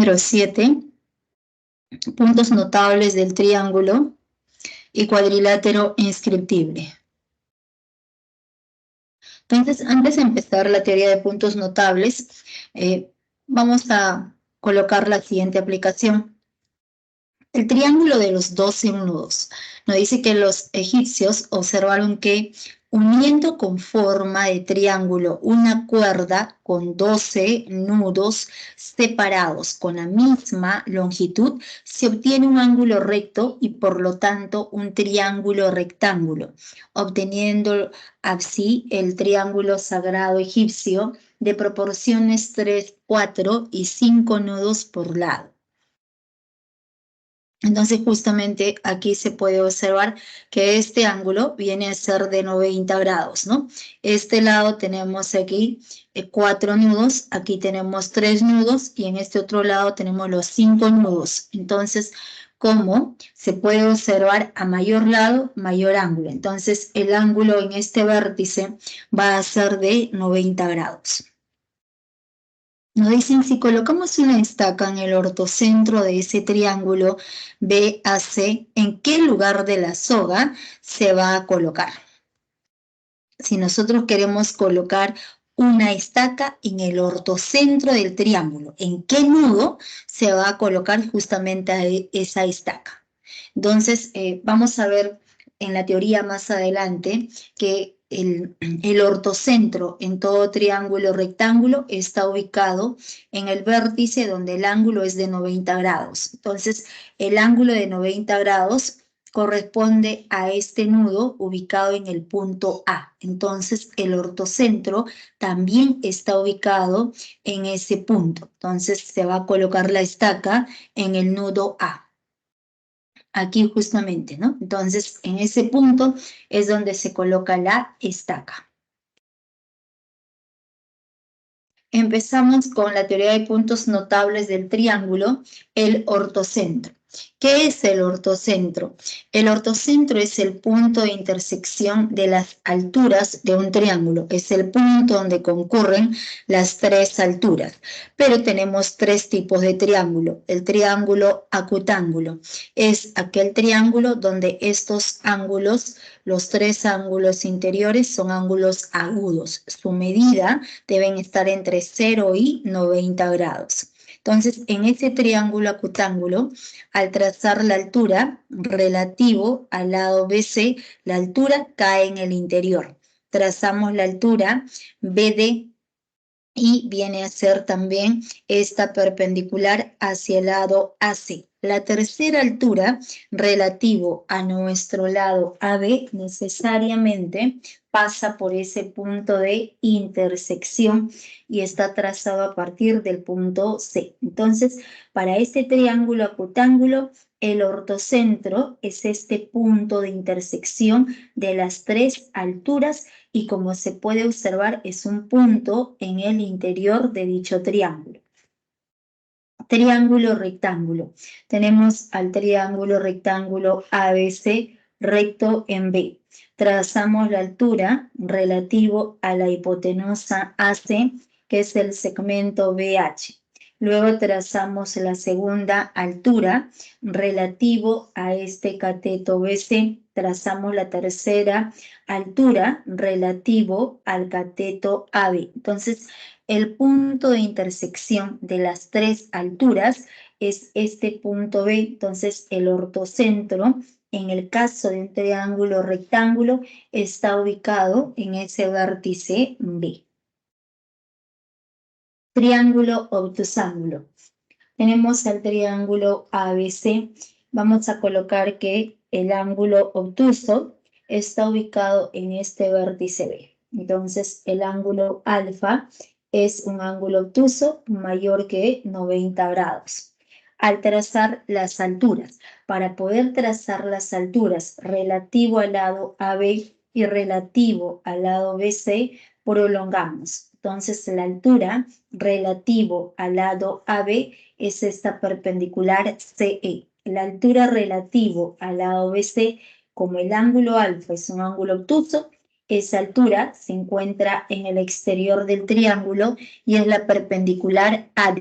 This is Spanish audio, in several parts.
Número 7. Puntos notables del triángulo y cuadrilátero inscriptible. Entonces, antes de empezar la teoría de puntos notables, vamos a colocar la siguiente aplicación. El triángulo de los 12 nudos. Nos dice que los egipcios observaron que uniendo con forma de triángulo una cuerda con 12 nudos separados con la misma longitud, se obtiene un ángulo recto y por lo tanto un triángulo rectángulo, obteniendo así el triángulo sagrado egipcio de proporciones 3, 4 y 5 nudos por lado. Entonces justamente aquí se puede observar que este ángulo viene a ser de 90 grados, ¿no? Este lado tenemos aquí 4 nudos, aquí tenemos 3 nudos y en este otro lado tenemos los 5 nudos. Entonces, como se puede observar a mayor lado, mayor ángulo. Entonces el ángulo en este vértice va a ser de 90 grados. Nos dicen, si colocamos una estaca en el ortocentro de ese triángulo BAC, ¿en qué lugar de la soga se va a colocar? Si nosotros queremos colocar una estaca en el ortocentro del triángulo, ¿en qué nudo se va a colocar justamente esa estaca? Entonces, vamos a ver en la teoría más adelante que el ortocentro en todo triángulo rectángulo está ubicado en el vértice donde el ángulo es de 90 grados. Entonces, el ángulo de 90 grados corresponde a este nudo ubicado en el punto A. Entonces, el ortocentro también está ubicado en ese punto. Entonces, se va a colocar la estaca en el nudo A. Aquí justamente, ¿no? Entonces, en ese punto es donde se coloca la estaca. Empezamos con la teoría de puntos notables del triángulo, el ortocentro. ¿Qué es el ortocentro? El ortocentro es el punto de intersección de las alturas de un triángulo. Es el punto donde concurren las tres alturas. Pero tenemos tres tipos de triángulo. El triángulo acutángulo es aquel triángulo donde estos ángulos, los tres ángulos interiores, son ángulos agudos. Su medida deben estar entre 0 y 90 grados. Entonces, en ese triángulo acutángulo, al trazar la altura relativo al lado BC, la altura cae en el interior. Trazamos la altura BD y viene a ser también esta perpendicular hacia el lado AC. La tercera altura relativo a nuestro lado AB necesariamente pasa por ese punto de intersección y está trazado a partir del punto C. Entonces, para este triángulo acutángulo, el ortocentro es este punto de intersección de las tres alturas y como se puede observar es un punto en el interior de dicho triángulo. Triángulo rectángulo. Tenemos al triángulo rectángulo ABC recto en B. Trazamos la altura relativo a la hipotenusa AC, que es el segmento BH. Luego trazamos la segunda altura relativo a este cateto BC. Trazamos la tercera altura relativo al cateto AB. Entonces, el punto de intersección de las tres alturas es este punto B. Entonces, el ortocentro, en el caso de un triángulo rectángulo, está ubicado en ese vértice B. Triángulo obtusángulo. Tenemos el triángulo ABC. Vamos a colocar que el ángulo obtuso está ubicado en este vértice B. Entonces, el ángulo alfa es un ángulo obtuso mayor que 90 grados. Al trazar las alturas, para poder trazar las alturas relativo al lado AB y relativo al lado BC, prolongamos. Entonces, la altura relativo al lado AB es esta perpendicular CE. La altura relativo al lado BC, como el ángulo alfa es un ángulo obtuso, esa altura se encuentra en el exterior del triángulo y es la perpendicular AD.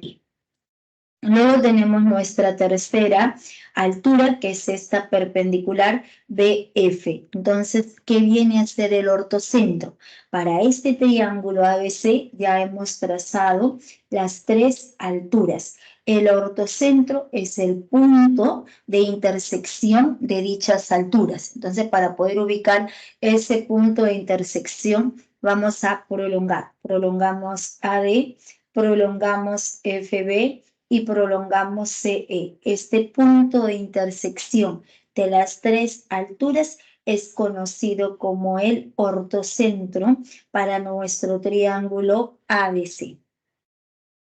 Luego tenemos nuestra tercera altura, que es esta perpendicular BF. Entonces, ¿qué viene a ser el ortocentro? Para este triángulo ABC ya hemos trazado las tres alturas. El ortocentro es el punto de intersección de dichas alturas. Entonces, para poder ubicar ese punto de intersección, vamos a prolongar. Prolongamos AD, prolongamos FB y prolongamos CE. Este punto de intersección de las tres alturas es conocido como el ortocentro para nuestro triángulo ABC.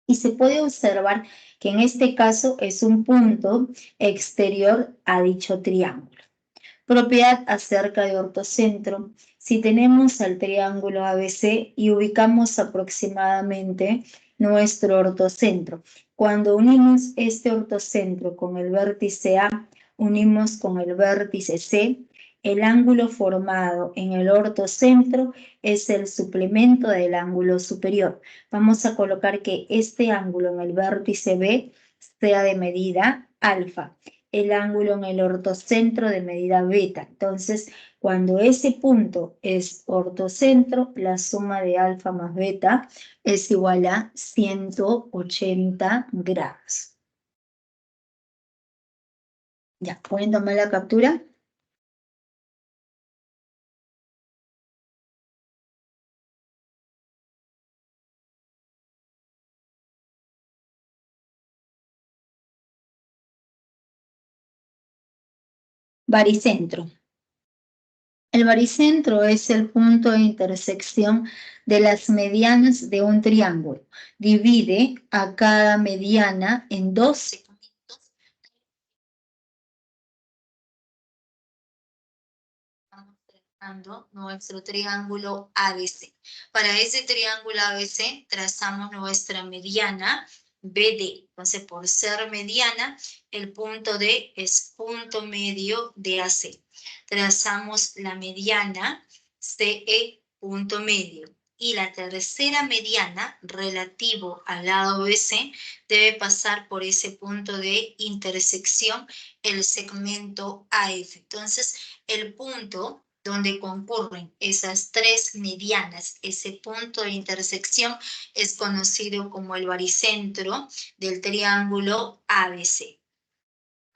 Y se puede observar que en este caso es un punto exterior a dicho triángulo. Propiedad acerca de ortocentro. Si tenemos al triángulo ABC y ubicamos aproximadamente nuestro ortocentro, cuando unimos este ortocentro con el vértice A, unimos con el vértice C, el ángulo formado en el ortocentro es el suplemento del ángulo superior. Vamos a colocar que este ángulo en el vértice B sea de medida alfa, el ángulo en el ortocentro de medida beta. Entonces, cuando ese punto es ortocentro, la suma de alfa más beta es igual a 180 grados. Ya, ¿pueden tomar la captura? Baricentro. El baricentro es el punto de intersección de las medianas de un triángulo. Divide a cada mediana en dos segmentos. Estamos trazando nuestro triángulo ABC. Para ese triángulo ABC trazamos nuestra mediana BD. Entonces, por ser mediana, el punto D es punto medio de AC. Trazamos la mediana CE, punto medio. Y la tercera mediana, relativo al lado BC, debe pasar por ese punto de intersección, el segmento AF. Entonces, el punto donde concurren esas tres medianas, ese punto de intersección, es conocido como el baricentro del triángulo ABC.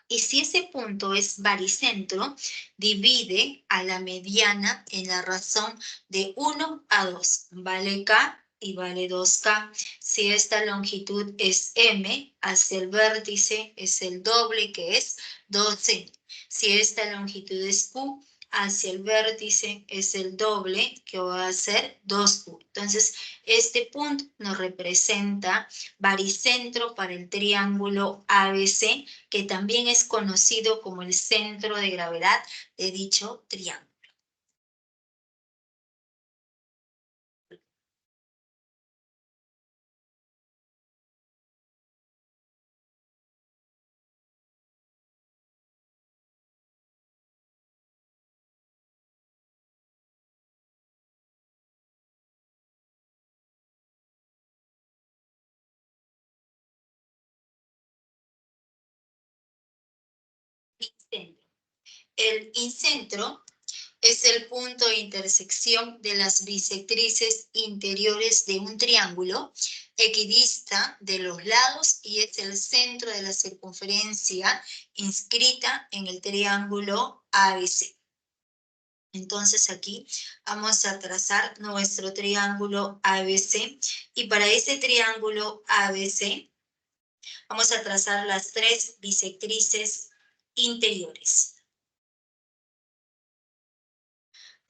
Y si ese punto es baricentro, divide a la mediana en la razón de 1 a 2. Vale K y vale 2K. Si esta longitud es M, hacia el vértice es el doble, que es 12. Si esta longitud es Q, hacia el vértice es el doble, que va a ser 2Q. Entonces, este punto nos representa baricentro para el triángulo ABC, que también es conocido como el centro de gravedad de dicho triángulo. El incentro es el punto de intersección de las bisectrices interiores de un triángulo, equidista de los lados y es el centro de la circunferencia inscrita en el triángulo ABC. Entonces aquí vamos a trazar nuestro triángulo ABC y para ese triángulo ABC vamos a trazar las tres bisectrices interiores.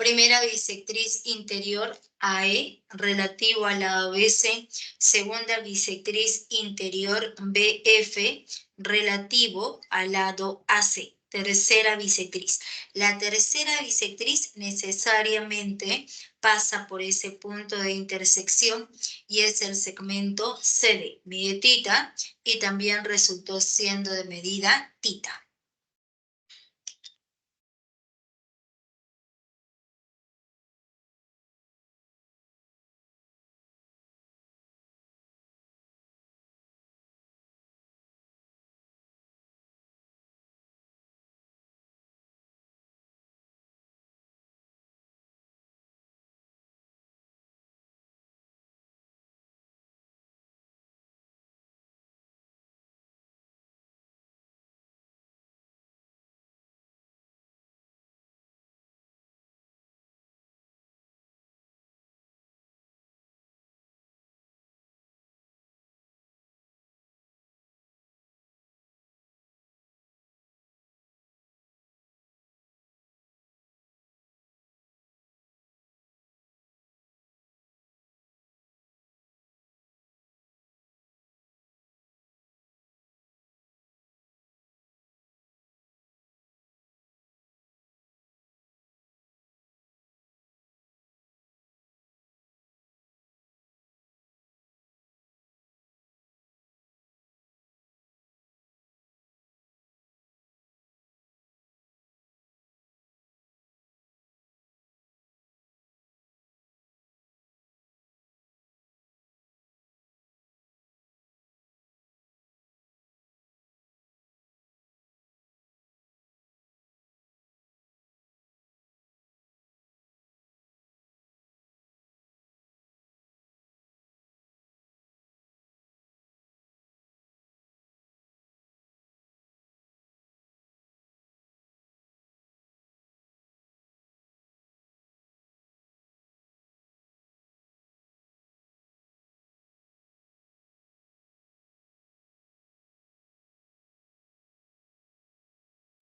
Primera bisectriz interior AE, relativo al lado BC. Segunda bisectriz interior BF, relativo al lado AC. Tercera bisectriz. La tercera bisectriz necesariamente pasa por ese punto de intersección y es el segmento CD. Mide tita y también resultó siendo de medida tita.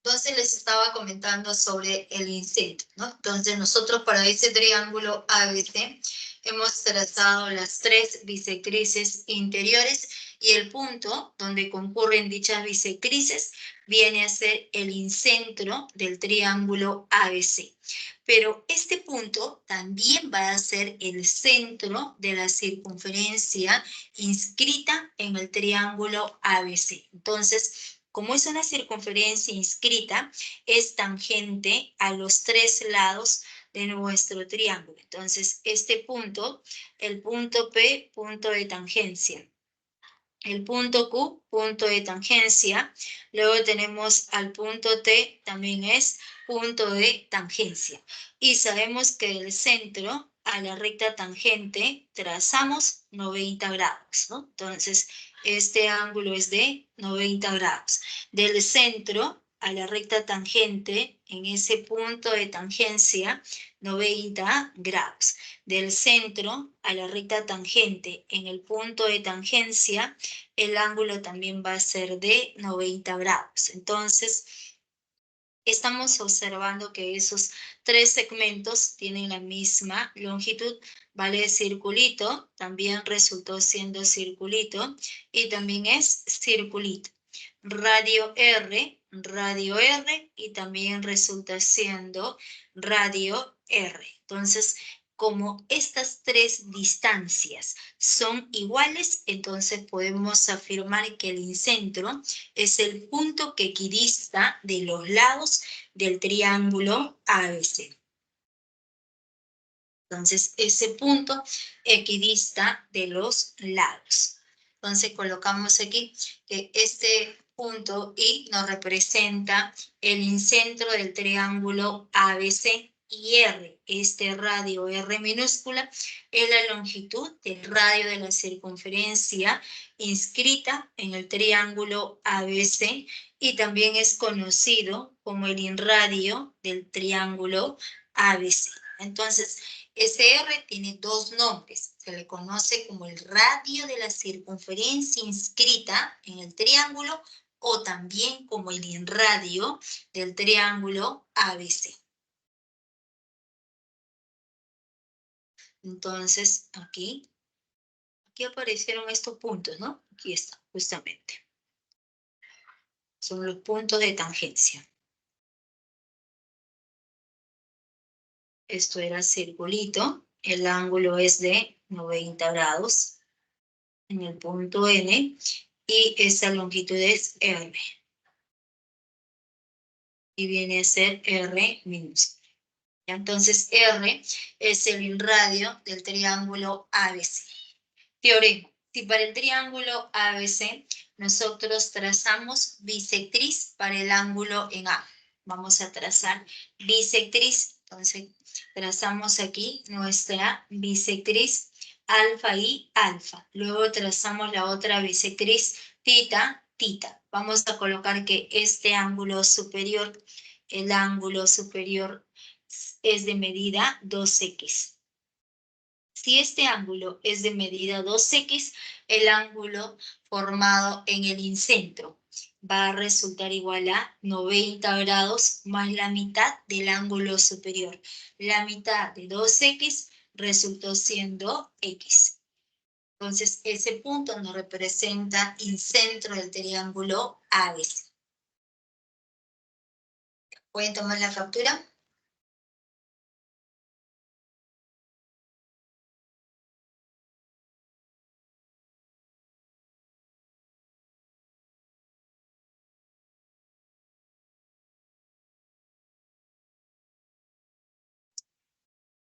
Entonces les estaba comentando sobre el incentro, ¿no? Entonces nosotros para ese triángulo ABC hemos trazado las 3 bisectrices interiores y el punto donde concurren dichas bisectrices viene a ser el incentro del triángulo ABC. Pero este punto también va a ser el centro de la circunferencia inscrita en el triángulo ABC. Entonces, como es una circunferencia inscrita, es tangente a los 3 lados de nuestro triángulo. Entonces, este punto, el punto P, punto de tangencia. El punto Q, punto de tangencia. Luego tenemos al punto T, también es punto de tangencia. Y sabemos que del centro a la recta tangente trazamos 90 grados, ¿no? Entonces, este ángulo es de 90 grados. Del centro a la recta tangente, en ese punto de tangencia, 90 grados. Del centro a la recta tangente, en el punto de tangencia, el ángulo también va a ser de 90 grados. Entonces, estamos observando que esos 3 segmentos tienen la misma longitud, vale circulito, también resultó siendo circulito, y también es circulito. Radio R, y también resulta siendo radio R. Entonces, como estas 3 distancias son iguales, entonces podemos afirmar que el incentro es el punto que equidista de los lados del triángulo ABC. Entonces, ese punto equidista de los lados. Entonces, colocamos aquí que este punto I nos representa el incentro del triángulo ABC y R, este radio R minúscula, es la longitud del radio de la circunferencia inscrita en el triángulo ABC y también es conocido como el inradio del triángulo ABC. Entonces, SR tiene 2 nombres. Se le conoce como el radio de la circunferencia inscrita en el triángulo o también como el inradio del triángulo ABC. Entonces, aquí aparecieron estos puntos, ¿no? Aquí están, justamente. Son los puntos de tangencia. Esto era circulito. El ángulo es de 90 grados en el punto N y esa longitud es R. Y viene a ser R minúscula. Entonces, R es el radio del triángulo ABC. Teorema. Si para el triángulo ABC nosotros trazamos bisectriz para el ángulo en A, vamos a trazar bisectriz. Entonces, trazamos aquí nuestra bisectriz alfa y alfa. Luego trazamos la otra bisectriz tita, tita. Vamos a colocar que este ángulo superior, el ángulo superior es de medida 2x. Si este ángulo es de medida 2x, el ángulo formado en el incentro va a resultar igual a 90 grados más la mitad del ángulo superior. La mitad de 2x resultó siendo x. Entonces, ese punto nos representa incentro del triángulo ABC. ¿Pueden tomar la captura?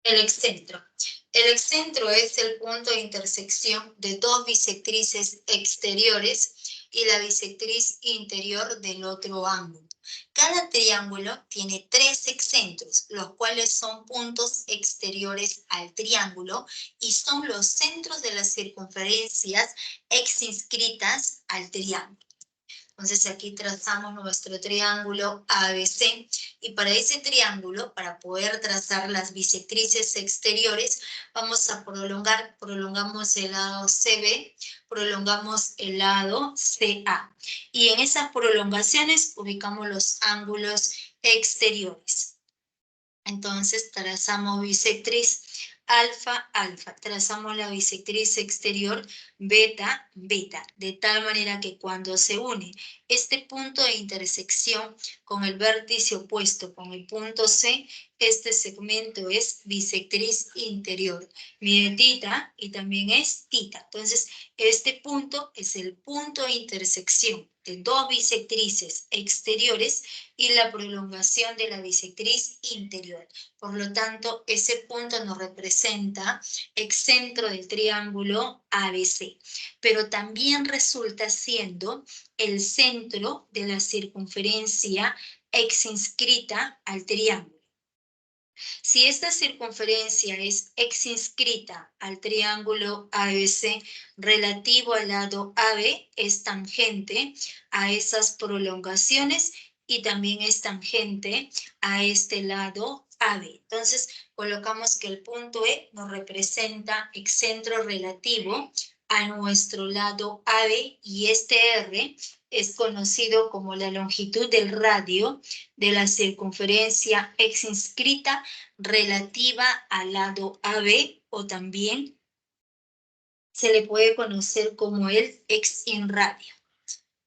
El excentro. El excentro es el punto de intersección de 2 bisectrices exteriores y la bisectriz interior del otro ángulo. Cada triángulo tiene 3 excentros, los cuales son puntos exteriores al triángulo y son los centros de las circunferencias exinscritas al triángulo. Entonces aquí trazamos nuestro triángulo ABC y para ese triángulo, para poder trazar las bisectrices exteriores, vamos a prolongamos el lado CB, prolongamos el lado CA. Y en esas prolongaciones ubicamos los ángulos exteriores. Entonces trazamos bisectriz alfa, alfa. Trazamos la bisectriz exterior beta, beta. De tal manera que cuando se une este punto de intersección con el vértice opuesto con el punto C, este segmento es bisectriz interior. Mide tita y también es tita. Entonces, este punto es el punto de intersección de dos bisectrices exteriores y la prolongación de la bisectriz interior. Por lo tanto, ese punto nos representa excentro del triángulo ABC, pero también resulta siendo el centro de la circunferencia exinscrita al triángulo. Si esta circunferencia es exinscrita al triángulo ABC relativo al lado AB, es tangente a esas prolongaciones y también es tangente a este lado AB. Entonces, colocamos que el punto E nos representa excentro relativo a nuestro lado AB y este R es conocido como la longitud del radio de la circunferencia exinscrita relativa al lado AB o también se le puede conocer como el exinradio.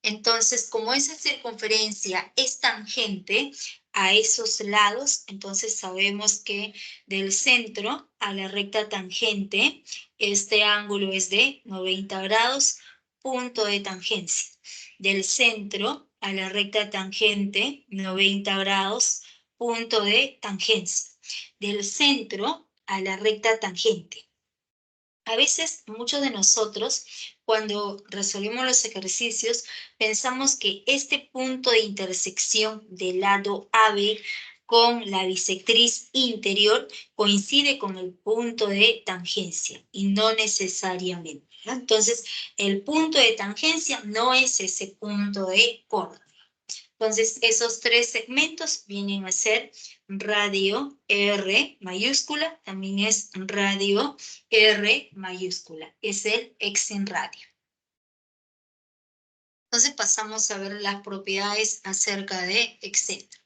Entonces, como esa circunferencia es tangente a esos lados, entonces sabemos que del centro a la recta tangente, este ángulo es de 90 grados, punto de tangencia. Del centro a la recta tangente, 90 grados, punto de tangencia. Del centro a la recta tangente. A veces, muchos de nosotros, cuando resolvemos los ejercicios, pensamos que este punto de intersección del lado AB con la bisectriz interior coincide con el punto de tangencia, y no necesariamente, ¿no? Entonces, el punto de tangencia no es ese punto de corte. Entonces, esos tres segmentos vienen a ser radio R mayúscula, también es radio R mayúscula, es el exinradio. Entonces pasamos a ver las propiedades acerca de excentro.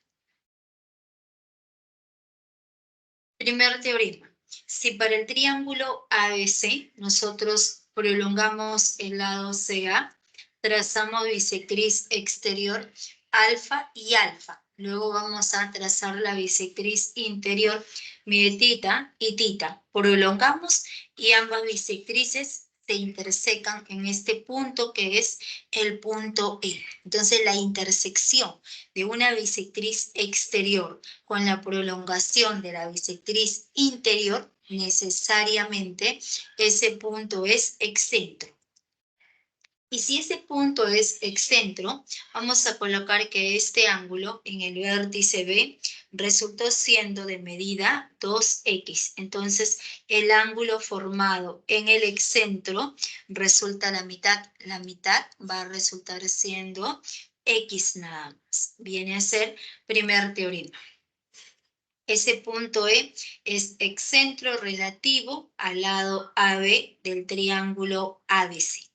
Primer teorema. Si para el triángulo ABC nosotros prolongamos el lado CA, trazamos bisectriz exterior alfa y alfa. Luego vamos a trazar la bisectriz interior, mide tita y tita. Prolongamos y ambas bisectrices se intersecan en este punto que es el punto E. Entonces la intersección de una bisectriz exterior con la prolongación de la bisectriz interior, necesariamente ese punto es excentro. Y si ese punto es excentro, vamos a colocar que este ángulo en el vértice B resultó siendo de medida 2x. Entonces, el ángulo formado en el excentro resulta la mitad. La mitad va a resultar siendo x nada más. Viene a ser primer teorema. Ese punto E es excentro relativo al lado AB del triángulo ABC.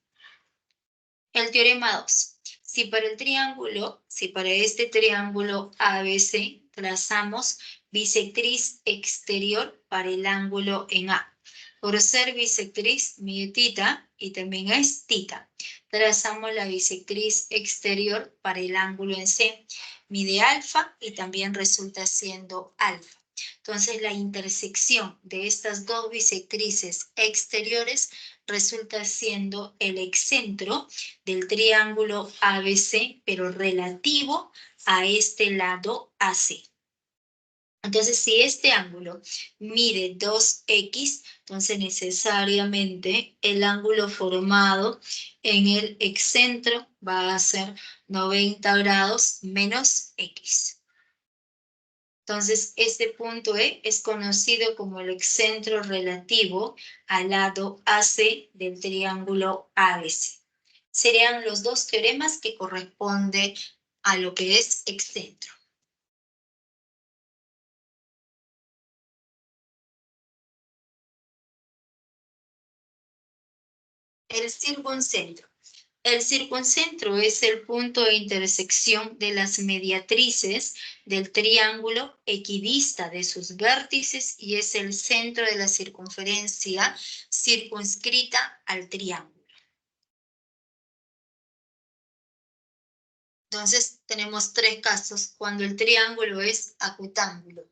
El teorema 2. Si para este triángulo ABC trazamos bisectriz exterior para el ángulo en A. Por ser bisectriz, mide tita y también es tita. Trazamos la bisectriz exterior para el ángulo en C. Mide alfa y también resulta siendo alfa. Entonces, la intersección de estas dos bisectrices exteriores resulta siendo el excentro del triángulo ABC, pero relativo a este lado AC. Entonces, si este ángulo mide 2x, entonces necesariamente el ángulo formado en el excentro va a ser 90 grados menos x. Entonces, este punto E es conocido como el excentro relativo al lado AC del triángulo ABC. Serían los dos teoremas que corresponden a lo que es excentro. El circuncentro. El circuncentro es el punto de intersección de las mediatrices del triángulo equidista de sus vértices y es el centro de la circunferencia circunscrita al triángulo. Entonces tenemos tres casos cuando el triángulo es acutángulo.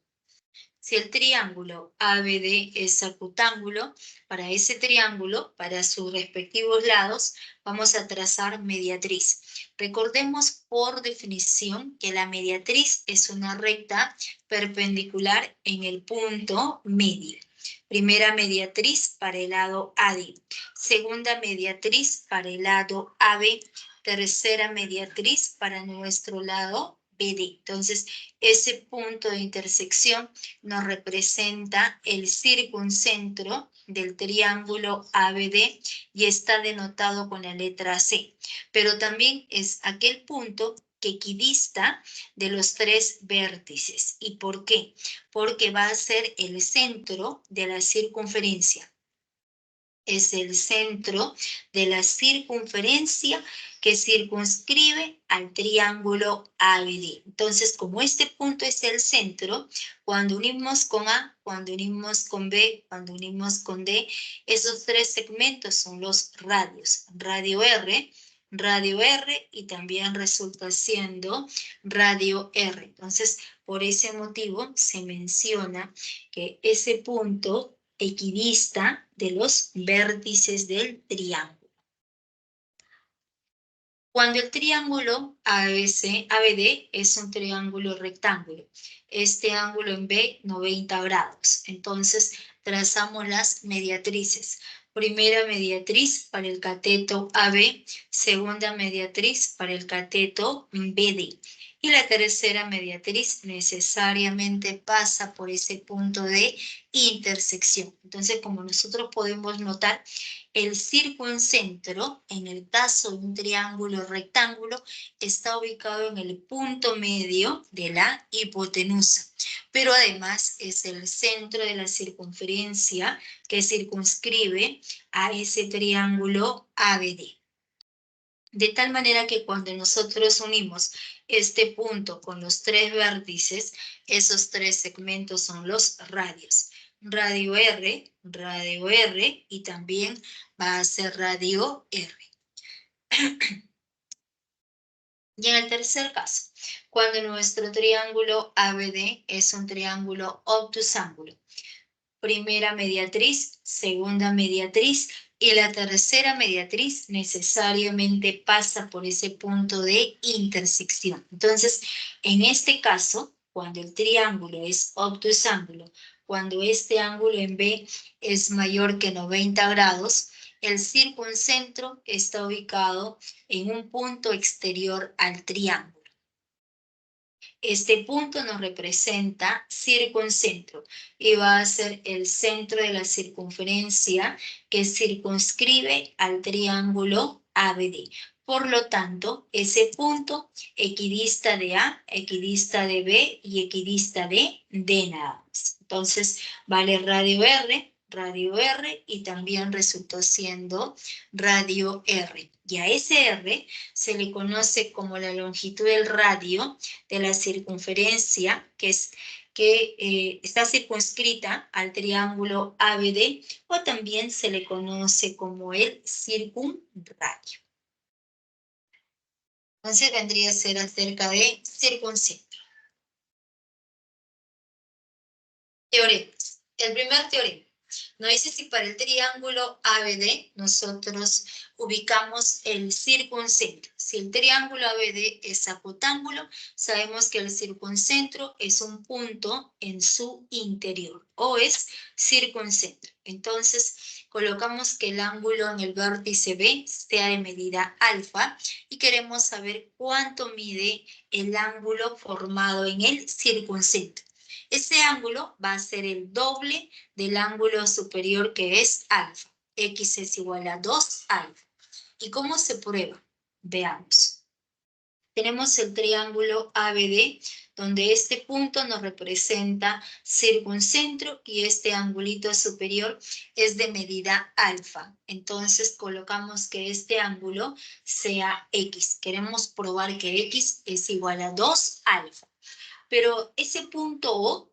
Si el triángulo ABD es acutángulo, para ese triángulo, para sus respectivos lados, vamos a trazar mediatriz. Recordemos por definición que la mediatriz es una recta perpendicular en el punto medio. Primera mediatriz para el lado AD, segunda mediatriz para el lado AB, tercera mediatriz para nuestro lado BD. Entonces, ese punto de intersección nos representa el circuncentro del triángulo ABD y está denotado con la letra C. Pero también es aquel punto que equidista de los tres vértices. ¿Y por qué? Porque va a ser el centro de la circunferencia. Es el centro de la circunferencia que circunscribe al triángulo ABD. Entonces, como este punto es el centro, cuando unimos con A, cuando unimos con B, cuando unimos con D, esos tres segmentos son los radios. Radio R y también resulta siendo radio R. Entonces, por ese motivo se menciona que ese punto equidista de los vértices del triángulo. Cuando el triángulo ABD es un triángulo rectángulo, este ángulo en B 90 grados. Entonces trazamos las mediatrices. Primera mediatriz para el cateto AB, segunda mediatriz para el cateto BD. Y la tercera mediatriz necesariamente pasa por ese punto de intersección. Entonces, como nosotros podemos notar, el circuncentro, en el caso de un triángulo rectángulo, está ubicado en el punto medio de la hipotenusa, pero además es el centro de la circunferencia que circunscribe a ese triángulo ABD. De tal manera que cuando nosotros unimos este punto con los tres vértices, esos tres segmentos son los radios. Radio R y también va a ser radio R. Y en el tercer caso, cuando nuestro triángulo ABD es un triángulo obtusángulo, primera mediatriz, segunda mediatriz y la tercera mediatriz necesariamente pasa por ese punto de intersección. Entonces, en este caso, cuando el triángulo es obtusángulo, cuando este ángulo en B es mayor que 90 grados, el circuncentro está ubicado en un punto exterior al triángulo. Este punto nos representa circuncentro y va a ser el centro de la circunferencia que circunscribe al triángulo ABD. Por lo tanto, ese punto equidista de A, equidista de B y equidista de D nada más. Entonces, vale radio R y también resultó siendo radio R. Y a ese R se le conoce como la longitud del radio de la circunferencia que está circunscrita al triángulo ABD o también se le conoce como el circunradio. Entonces vendría a ser acerca de circuncentro. Teoremas. El primer teorema nos dice si para el triángulo ABD nosotros ubicamos el circuncentro. Si el triángulo ABD es acutángulo, sabemos que el circuncentro es un punto en su interior o es circuncentro. Entonces colocamos que el ángulo en el vértice B sea de medida alfa y queremos saber cuánto mide el ángulo formado en el circuncentro. Ese ángulo va a ser el doble del ángulo superior que es alfa. X es igual a 2 alfa. ¿Y cómo se prueba? Veamos. Tenemos el triángulo ABD, donde este punto nos representa circuncentro y este angulito superior es de medida alfa. Entonces colocamos que este ángulo sea X. Queremos probar que X es igual a 2 alfa. Pero ese punto O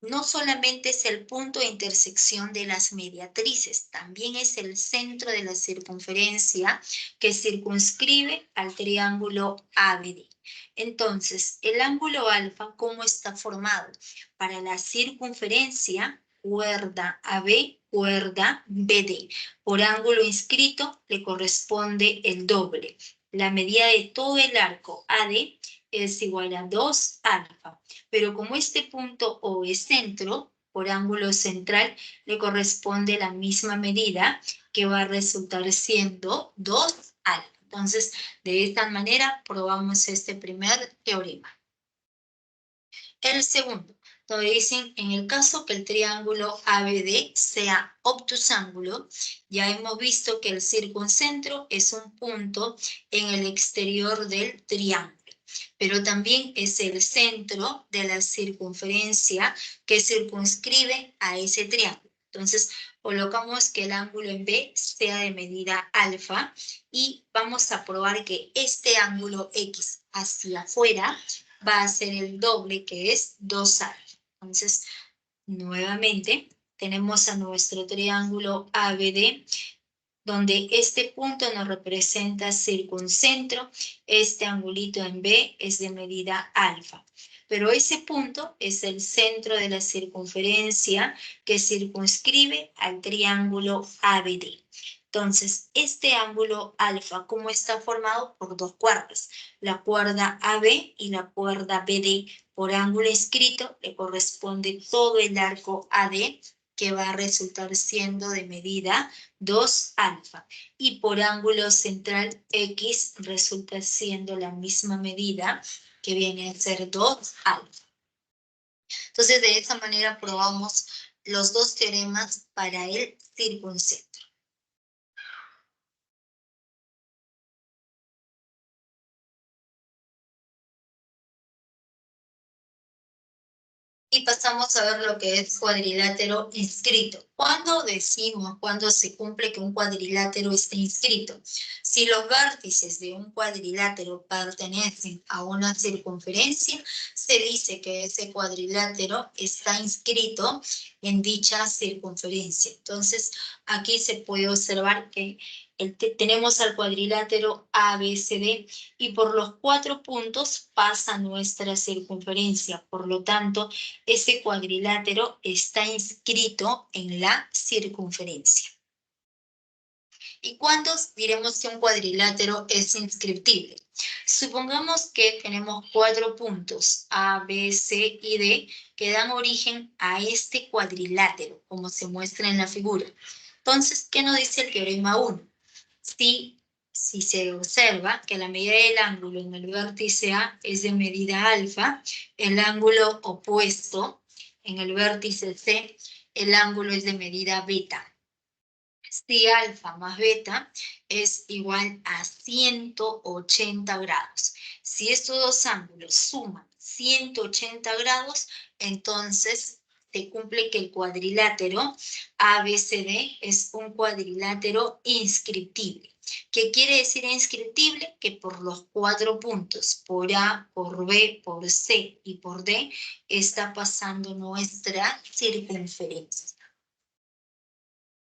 no solamente es el punto de intersección de las mediatrices, también es el centro de la circunferencia que circunscribe al triángulo ABD. Entonces, el ángulo alfa, ¿cómo está formado? Para la circunferencia, cuerda AB, cuerda BD. Por ángulo inscrito le corresponde el doble. La medida de todo el arco AD es igual a 2 alfa. Pero como este punto O es centro, por ángulo central le corresponde la misma medida que va a resultar siendo 2 alfa. Entonces, de esta manera probamos este primer teorema. El segundo, donde dicen, en el caso que el triángulo ABD sea obtusángulo, ya hemos visto que el circuncentro es un punto en el exterior del triángulo, pero también es el centro de la circunferencia que circunscribe a ese triángulo. Entonces, colocamos que el ángulo en B sea de medida alfa y vamos a probar que este ángulo X hacia afuera va a ser el doble, que es 2 alfa. Entonces, nuevamente, tenemos a nuestro triángulo ABD, donde este punto nos representa circuncentro, este angulito en B es de medida alfa. Pero ese punto es el centro de la circunferencia que circunscribe al triángulo ABD. Entonces, este ángulo alfa, ¿cómo está formado? Por dos cuerdas, la cuerda AB y la cuerda BD. Por ángulo inscrito le corresponde todo el arco AD, que va a resultar siendo de medida 2 alfa. Y por ángulo central X resulta siendo la misma medida, que viene a ser 2 alfa. Entonces, de esta manera probamos los dos teoremas para el circuncentro. Y pasamos a ver lo que es cuadrilátero inscrito. ¿Cuándo decimos, cuándo se cumple que un cuadrilátero esté inscrito? Si los vértices de un cuadrilátero pertenecen a una circunferencia, se dice que ese cuadrilátero está inscrito en dicha circunferencia. Entonces, aquí se puede observar que tenemos al cuadrilátero ABCD y por los 4 puntos pasa nuestra circunferencia. Por lo tanto, ese cuadrilátero está inscrito en la circunferencia. ¿Y cuándo diremos que un cuadrilátero es inscriptible? Supongamos que tenemos 4 puntos, A, B, C y D, que dan origen a este cuadrilátero, como se muestra en la figura. Entonces, ¿qué nos dice el teorema 1? Si se observa que la medida del ángulo en el vértice A es de medida alfa, el ángulo opuesto en el vértice C, el ángulo es de medida beta. Si alfa más beta es igual a 180 grados. Si estos dos ángulos suman 180 grados, entonces se cumple que el cuadrilátero ABCD es un cuadrilátero inscriptible. ¿Qué quiere decir inscriptible? Que por los 4 puntos, por A, por B, por C y por D, está pasando nuestra circunferencia.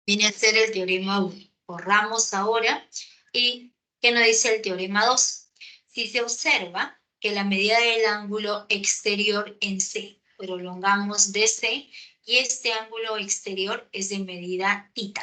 Viene a ser el teorema 1. Borramos ahora. ¿Y qué nos dice el teorema 2? Si se observa que la medida del ángulo exterior en C, prolongamos DC, y este ángulo exterior es de medida θ.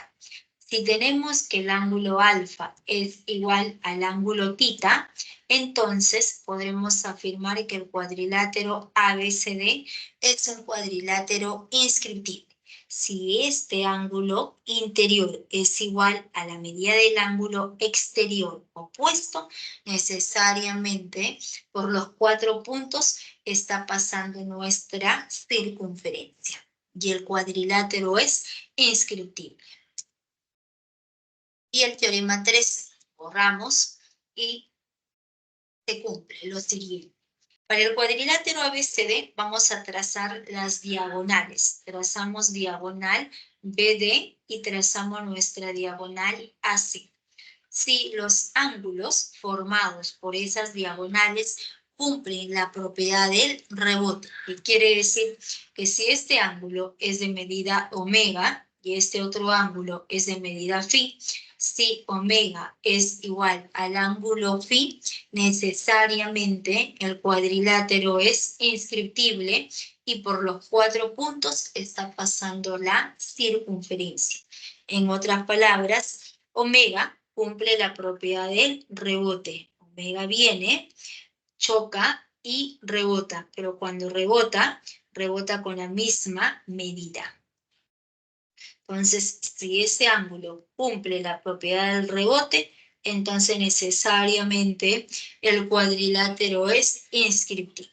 Si tenemos que el ángulo alfa es igual al ángulo θ, entonces podremos afirmar que el cuadrilátero ABCD es un cuadrilátero inscriptible. Si este ángulo interior es igual a la medida del ángulo exterior opuesto, necesariamente por los 4 puntos está pasando nuestra circunferencia y el cuadrilátero es inscriptible. Y el teorema 3, borramos y se cumple lo siguiente. Para el cuadrilátero ABCD vamos a trazar las diagonales. Trazamos diagonal BD y trazamos nuestra diagonal AC. Si los ángulos formados por esas diagonales cumplen la propiedad del rebote, que quiere decir que si este ángulo es de medida omega y este otro ángulo es de medida phi, si omega es igual al ángulo phi, necesariamente el cuadrilátero es inscriptible y por los 4 puntos está pasando la circunferencia. En otras palabras, omega cumple la propiedad del rebote. Omega viene, choca y rebota, pero cuando rebota, rebota con la misma medida. Entonces, si ese ángulo cumple la propiedad del rebote, entonces necesariamente el cuadrilátero es inscriptivo.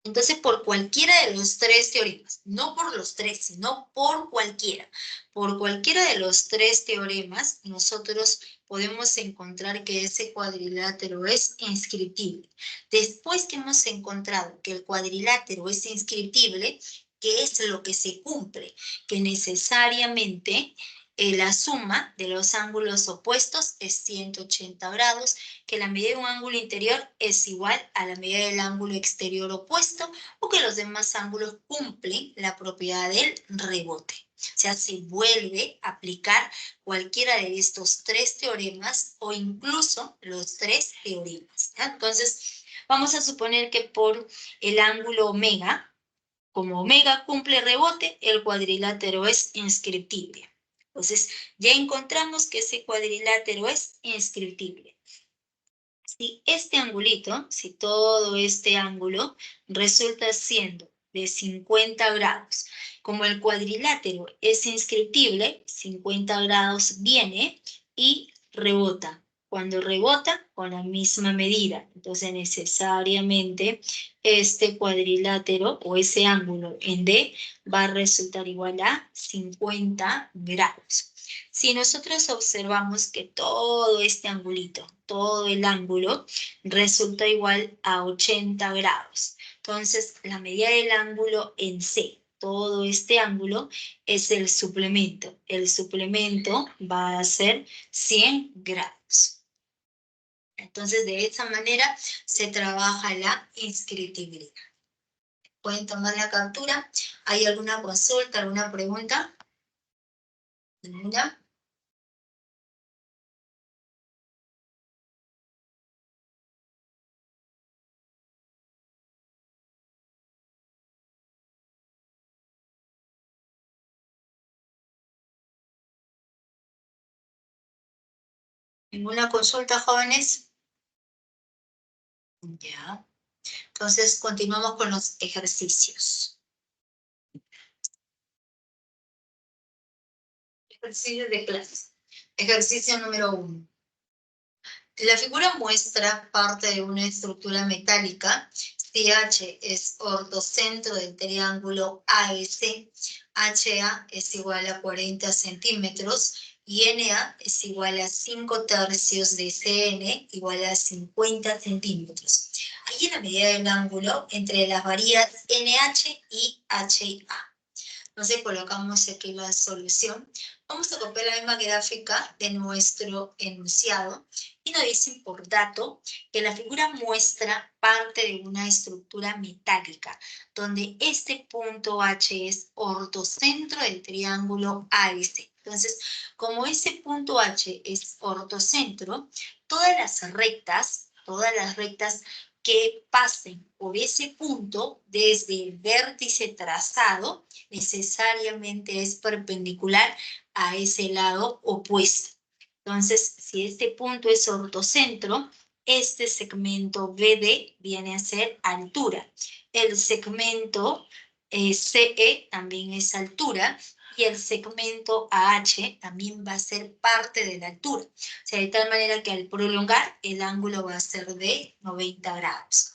Entonces, por cualquiera de los 3 teoremas, no por los 3, sino por cualquiera de los 3 teoremas, nosotros podemos encontrar que ese cuadrilátero es inscriptible. Después que hemos encontrado que el cuadrilátero es inscriptible, ¿qué es lo que se cumple? Que necesariamente la suma de los ángulos opuestos es 180 grados, que la medida de un ángulo interior es igual a la medida del ángulo exterior opuesto, o que los demás ángulos cumplen la propiedad del rebote. O sea, se vuelve a aplicar cualquiera de estos 3 teoremas o incluso los 3 teoremas. ¿Ya? Entonces, vamos a suponer que por el ángulo omega, como omega cumple rebote, el cuadrilátero es inscriptible. Entonces, ya encontramos que ese cuadrilátero es inscriptible. Si este angulito, si todo este ángulo resulta siendo de 50 grados, como el cuadrilátero es inscriptible, 50 grados viene y rebota. Cuando rebota, con la misma medida. Entonces, necesariamente, este cuadrilátero o ese ángulo en D va a resultar igual a 50 grados. Si nosotros observamos que todo este angulito, todo el ángulo, resulta igual a 80 grados. Entonces, la medida del ángulo en C, todo este ángulo, es el suplemento. El suplemento va a ser 100 grados. Entonces, de esa manera se trabaja la inscriptibilidad. ¿Pueden tomar la captura? ¿Hay alguna consulta, alguna pregunta? ¿Ninguna? ¿Ninguna consulta, jóvenes? Ya. Entonces, continuamos con los ejercicios. Ejercicio de clase. Ejercicio número 1. La figura muestra parte de una estructura metálica. Si H es ortocentro del triángulo AS, HA es igual a 40 centímetros y NA es igual a 5/3 de CN, igual a 50 centímetros. Allí la medida del ángulo entre las varillas NH y HA. Entonces colocamos aquí la solución. Vamos a copiar la misma gráfica de nuestro enunciado y nos dicen por dato que la figura muestra parte de una estructura metálica, donde este punto H es ortocentro del triángulo AS. Entonces, como ese punto H es ortocentro, todas las rectas que pasen por ese punto desde el vértice trazado necesariamente es perpendicular a ese lado opuesto. Entonces, si este punto es ortocentro, este segmento BD viene a ser altura. El segmento CE también es altura y el segmento AH también va a ser parte de la altura. O sea, de tal manera que al prolongar el ángulo va a ser de 90 grados.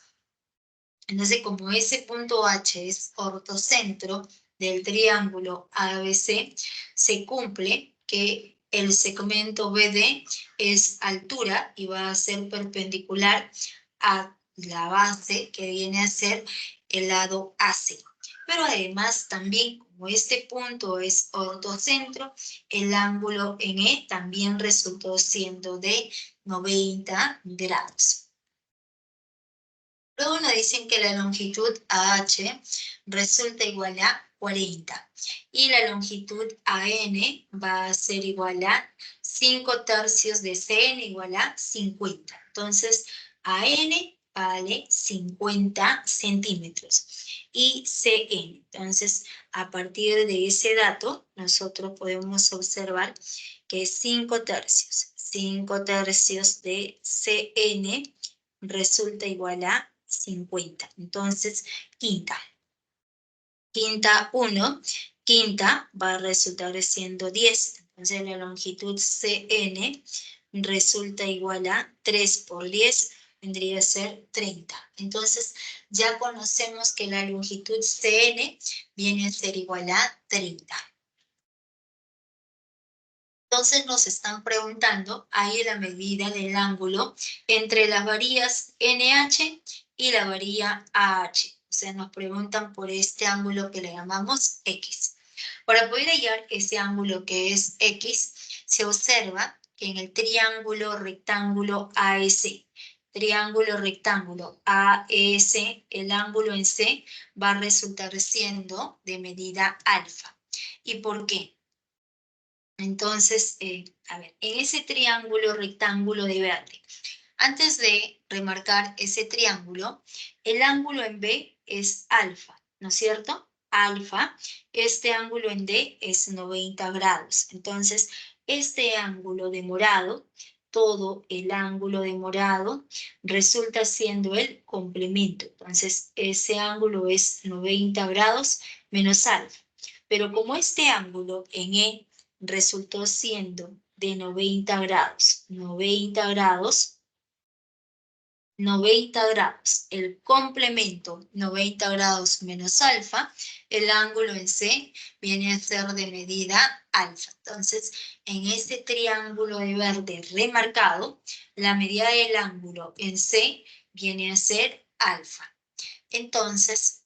Entonces, como ese punto H es ortocentro del triángulo ABC, se cumple que el segmento BD es altura y va a ser perpendicular a la base que viene a ser el lado AC. Pero además también, como este punto es ortocentro, el ángulo en E también resultó siendo de 90 grados. Luego nos dicen que la longitud AH resulta igual a 40 y la longitud AN va a ser igual a 5 tercios de CN igual a 50. Entonces, AN vale 50 centímetros y CN. Entonces, a partir de ese dato, nosotros podemos observar que 5 tercios de CN resulta igual a 50. Entonces, quinta 1, quinta va a resultar siendo 10. Entonces, la longitud CN resulta igual a 3 por 10, vendría a ser 30. Entonces, ya conocemos que la longitud CN viene a ser igual a 30. Entonces nos están preguntando ahí la medida del ángulo entre las varillas NH y la varilla AH. O sea, nos preguntan por este ángulo que le llamamos X. Para poder hallar ese ángulo que es X, se observa que en el triángulo rectángulo AEC, el ángulo en C va a resultar siendo de medida alfa. ¿Y por qué? Entonces, a ver, en ese triángulo rectángulo de verde, antes de remarcar ese triángulo, el ángulo en B es alfa, ¿no es cierto? Alfa, este ángulo en D es 90 grados. Entonces, este ángulo de morado, todo el ángulo de morado, resulta siendo el complemento. Entonces, ese ángulo es 90 grados menos alfa. Pero como este ángulo en E resultó siendo de 90 grados, 90 grados, el complemento 90 grados menos alfa, el ángulo en C viene a ser de medida alfa. Entonces, en este triángulo de verde remarcado, la medida del ángulo en C viene a ser alfa. Entonces,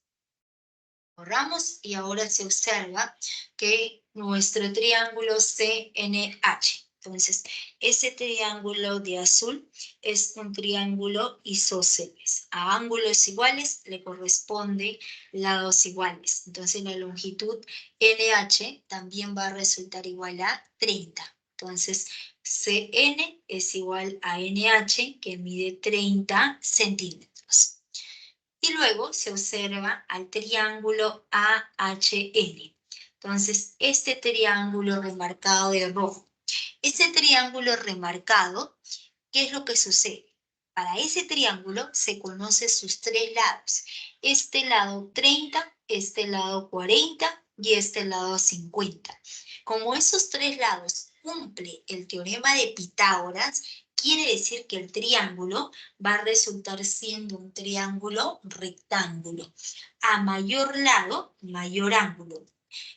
borramos y ahora se observa que nuestro triángulo CNH. Entonces, ese triángulo de azul es un triángulo isósceles. A ángulos iguales le corresponde lados iguales. Entonces, la longitud LH también va a resultar igual a 30. Entonces, CN es igual a NH, que mide 30 centímetros. Y luego se observa al triángulo AHN. Entonces, este triángulo remarcado de rojo. Este triángulo remarcado, ¿qué es lo que sucede? Para ese triángulo se conocen sus tres lados. Este lado 30, este lado 40 y este lado 50. Como esos tres lados cumple el teorema de Pitágoras, quiere decir que el triángulo va a resultar siendo un triángulo rectángulo. A mayor lado, mayor ángulo.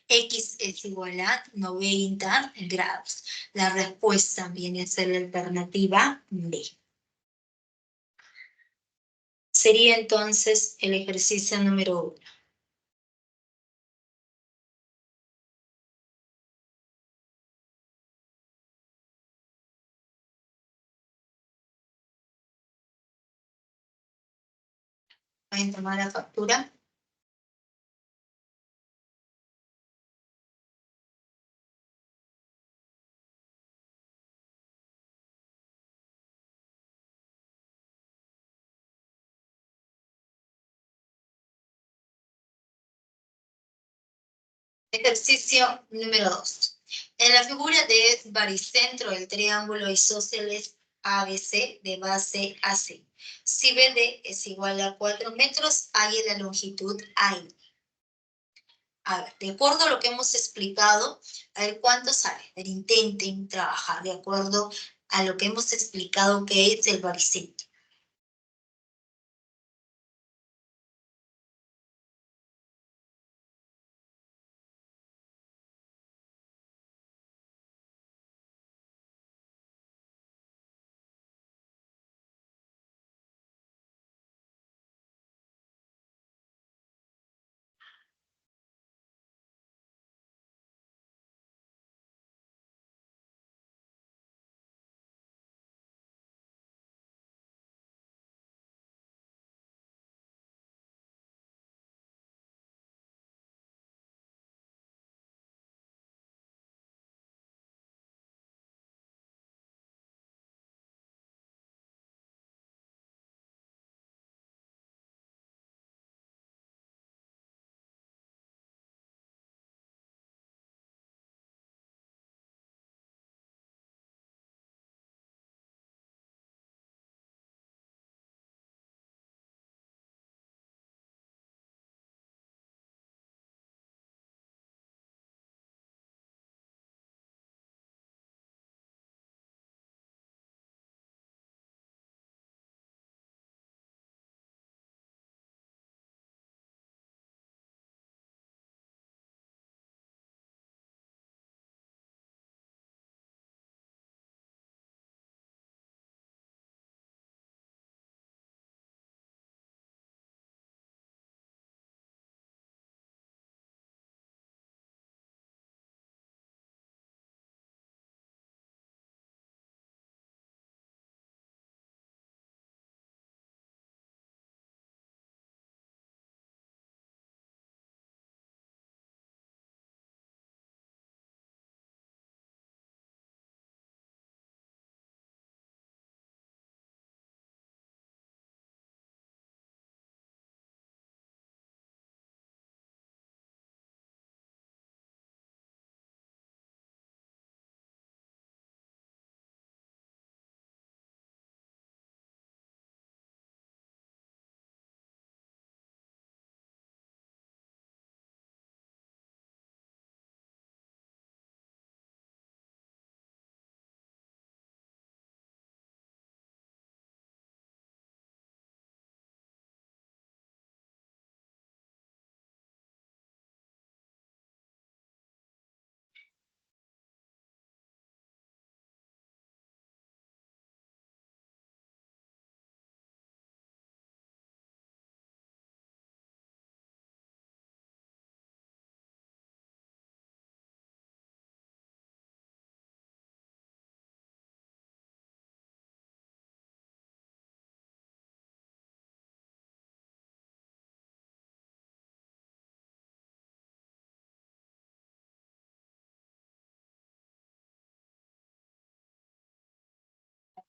X es igual a 90 grados. La respuesta viene a ser la alternativa B. Sería entonces el ejercicio número 1. ¿Pueden tomar la factura? Ejercicio número 2. En la figura de baricentro del triángulo isósceles ABC de base AC, si BD es igual a 4 metros, hay la longitud AI. A ver, de acuerdo a lo que hemos explicado, a ver cuánto sale. A ver, intenten trabajar de acuerdo a lo que hemos explicado que es el baricentro.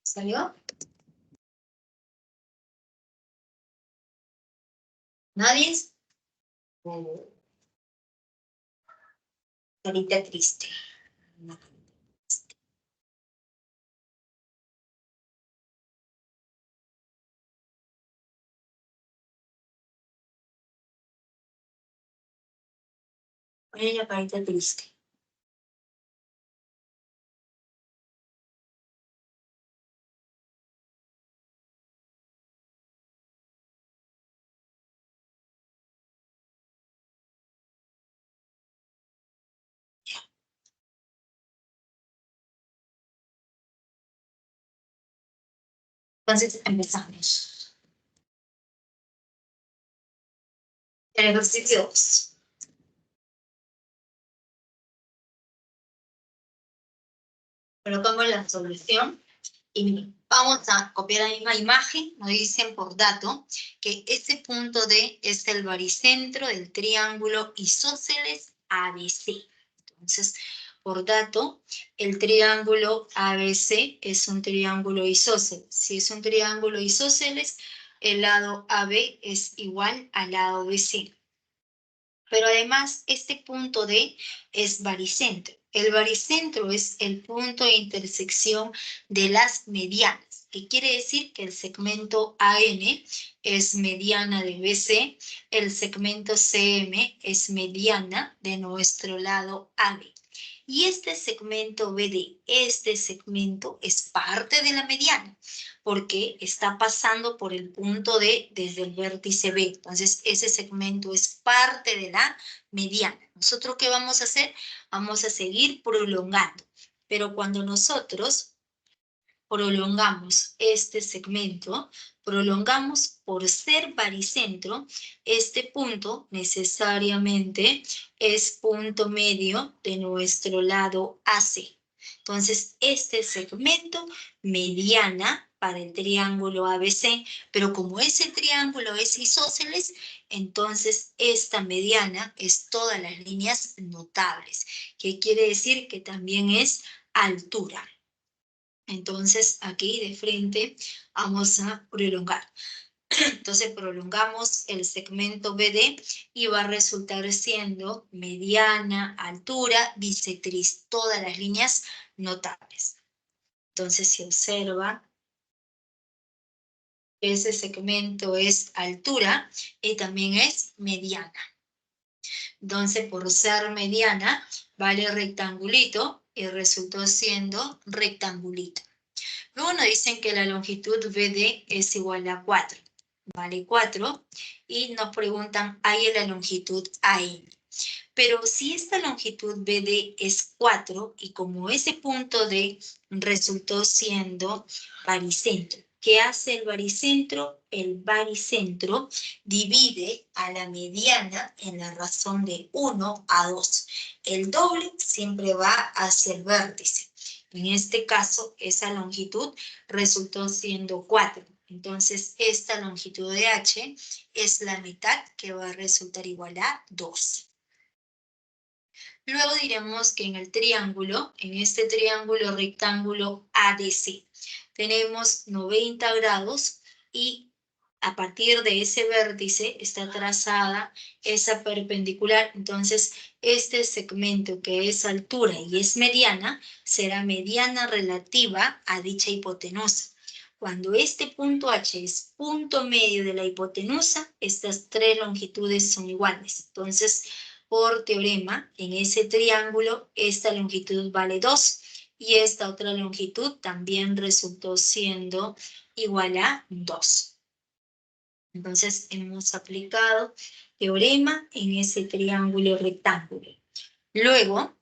¿Salió? ¿Nadie? Oh, carita triste. Ponle la carita triste. Entonces empezamos. El ejercicio 2. Colocamos la solución y vamos a copiar la misma imagen. Nos dicen por dato que este punto D es el baricentro del triángulo isósceles ABC. Entonces, por dato, el triángulo ABC es un triángulo isósceles. Si es un triángulo isósceles, el lado AB es igual al lado BC. Pero además, este punto D es baricentro. El baricentro es el punto de intersección de las medianas, que quiere decir que el segmento AN es mediana de BC, el segmento CM es mediana de nuestro lado AB. Y este segmento BD, este segmento es parte de la mediana, porque está pasando por el punto D desde el vértice B. Entonces, ese segmento es parte de la mediana. ¿Nosotros qué vamos a hacer? Vamos a seguir prolongando. Pero cuando nosotros prolongamos este segmento, prolongamos por ser baricentro, este punto necesariamente es punto medio de nuestro lado AC. Entonces, este segmento mediana para el triángulo ABC, pero como ese triángulo es isósceles, entonces esta mediana es todas las líneas notables, que quiere decir que también es altura. Entonces, aquí de frente vamos a prolongar. Entonces, prolongamos el segmento BD y va a resultar siendo mediana, altura, bisectriz, todas las líneas notables. Entonces, si observa, ese segmento es altura y también es mediana. Entonces, por ser mediana, vale rectangulito y resultó siendo rectangulito. Luego nos dicen que la longitud BD es igual a 4, vale 4, y nos preguntan, ¿hay la longitud AN? Pero si esta longitud BD es 4, y como ese punto D resultó siendo baricentro, ¿qué hace el baricentro? El baricentro divide a la mediana en la razón de 1 a 2. El doble siempre va hacia el vértice. En este caso, esa longitud resultó siendo 4. Entonces, esta longitud de H es la mitad, que va a resultar igual a 2. Luego diremos que en el triángulo, en este triángulo rectángulo ADC, tenemos 90 grados y a partir de ese vértice está trazada esa perpendicular. Entonces, este segmento que es altura y es mediana, será mediana relativa a dicha hipotenusa. Cuando este punto H es punto medio de la hipotenusa, estas tres longitudes son iguales. Entonces, por teorema, en ese triángulo, esta longitud vale 2 y esta otra longitud también resultó siendo igual a 2. Entonces, hemos aplicado teorema en ese triángulo rectángulo. Luego,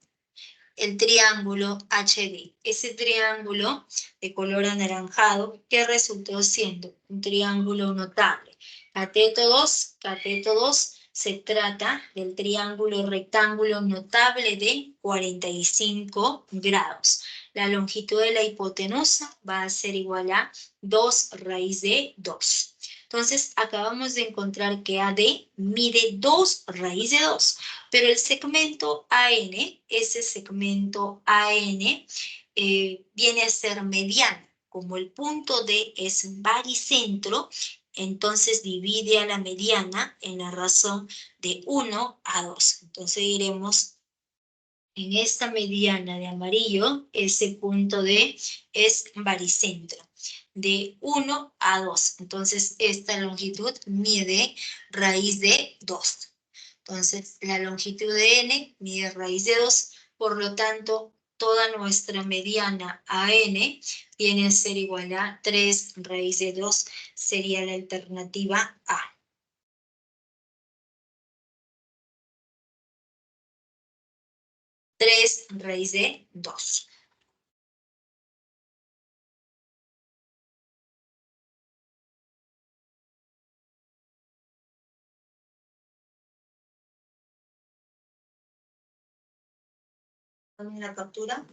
el triángulo HD, ese triángulo de color anaranjado que resultó siendo un triángulo notable. Cateto 2, cateto 2, se trata del triángulo rectángulo notable de 45 grados. La longitud de la hipotenusa va a ser igual a 2 raíz de 2. Entonces, acabamos de encontrar que AD mide 2 raíz de 2, pero el segmento AN, ese segmento AN, viene a ser mediano. como el punto D es baricentro, entonces divide a la mediana en la razón de 1 a 2. Entonces diremos, en esta mediana de amarillo, ese punto D es baricentro, de 1 a 2. Entonces, esta longitud mide raíz de 2. Entonces, la longitud de N mide raíz de 2, por lo tanto, toda nuestra mediana AN viene a ser igual a 3 raíz de 2, sería la alternativa A. 3 raíz de 2. ¿Tomen la captura?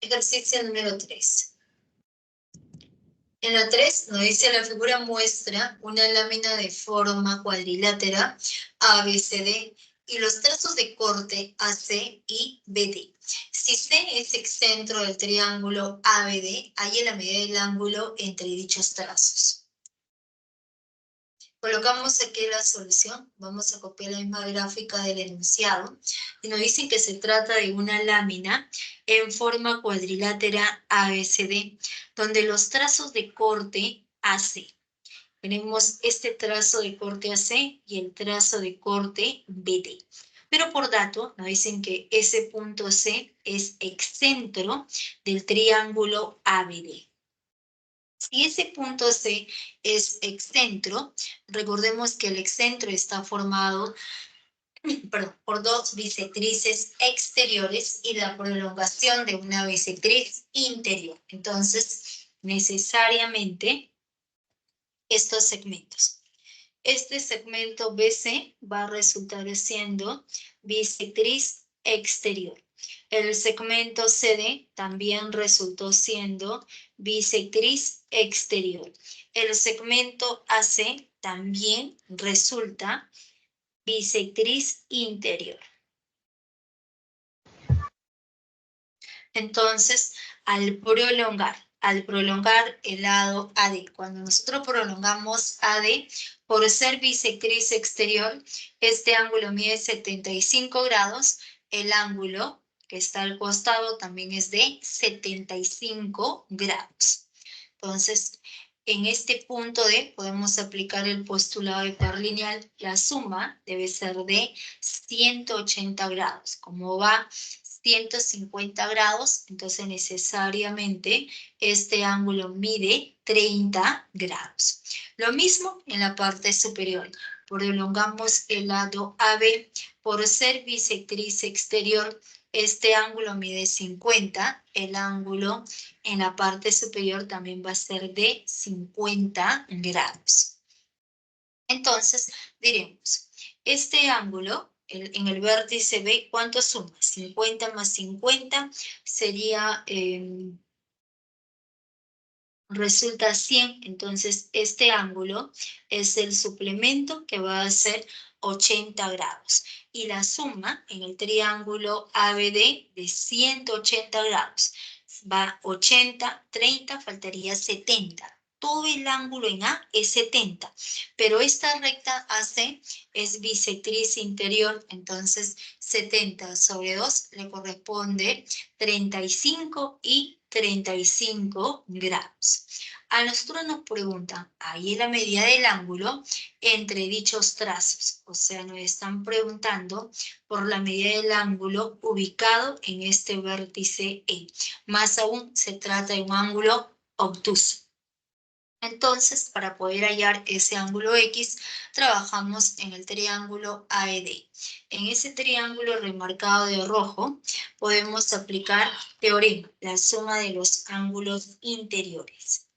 Ejercicio número 3. En la 3 nos dice la figura muestra una lámina de forma cuadrilátera ABCD y los trazos de corte AC y BD. Si C es excentro del triángulo ABD, halla la medida del ángulo entre dichos trazos. Colocamos aquí la solución, vamos a copiar la misma gráfica del enunciado, y nos dicen que se trata de una lámina en forma cuadrilátera ABCD, donde los trazos de corte AC. Tenemos este trazo de corte AC y el trazo de corte BD. Pero por dato, nos dicen que ese punto C es excentro del triángulo ABD. Si ese punto C es excentro, recordemos que el excentro está formado por dos bisectrices exteriores y la prolongación de una bisectriz interior. Entonces, necesariamente, estos segmentos. Este segmento BC va a resultar siendo bisectriz exterior. El segmento CD también resultó siendo bisectriz exterior. El segmento AC también resulta bisectriz interior. Entonces, al prolongar el lado AD, cuando nosotros prolongamos AD, por ser bisectriz exterior, este ángulo mide 75 grados, el ángulo que está al costado también es de 75 grados. Entonces, en este punto D podemos aplicar el postulado de par lineal. La suma debe ser de 180 grados. Como va 150 grados, entonces necesariamente este ángulo mide 30 grados. Lo mismo en la parte superior. Prolongamos el lado AB. Por ser bisectriz exterior, este ángulo mide 50, el ángulo en la parte superior también va a ser de 50 grados. Entonces, diremos, este ángulo en el vértice B, ¿cuánto suma? 50 más 50 sería, resulta 100, entonces este ángulo es el suplemento que va a ser 80 grados. Y la suma en el triángulo ABD de 180 grados va 80, 30, faltaría 70. todo el ángulo en A es 70, pero esta recta AC es bisectriz interior, entonces 70 sobre 2 le corresponde 35 y 35 grados. A nosotros nos preguntan, ahí es la medida del ángulo entre dichos trazos, o sea, nos están preguntando por la medida del ángulo ubicado en este vértice E. Más aún, se trata de un ángulo obtuso. Entonces, para poder hallar ese ángulo X, trabajamos en el triángulo AED. En ese triángulo remarcado de rojo, podemos aplicar teorema, la suma de los ángulos interiores.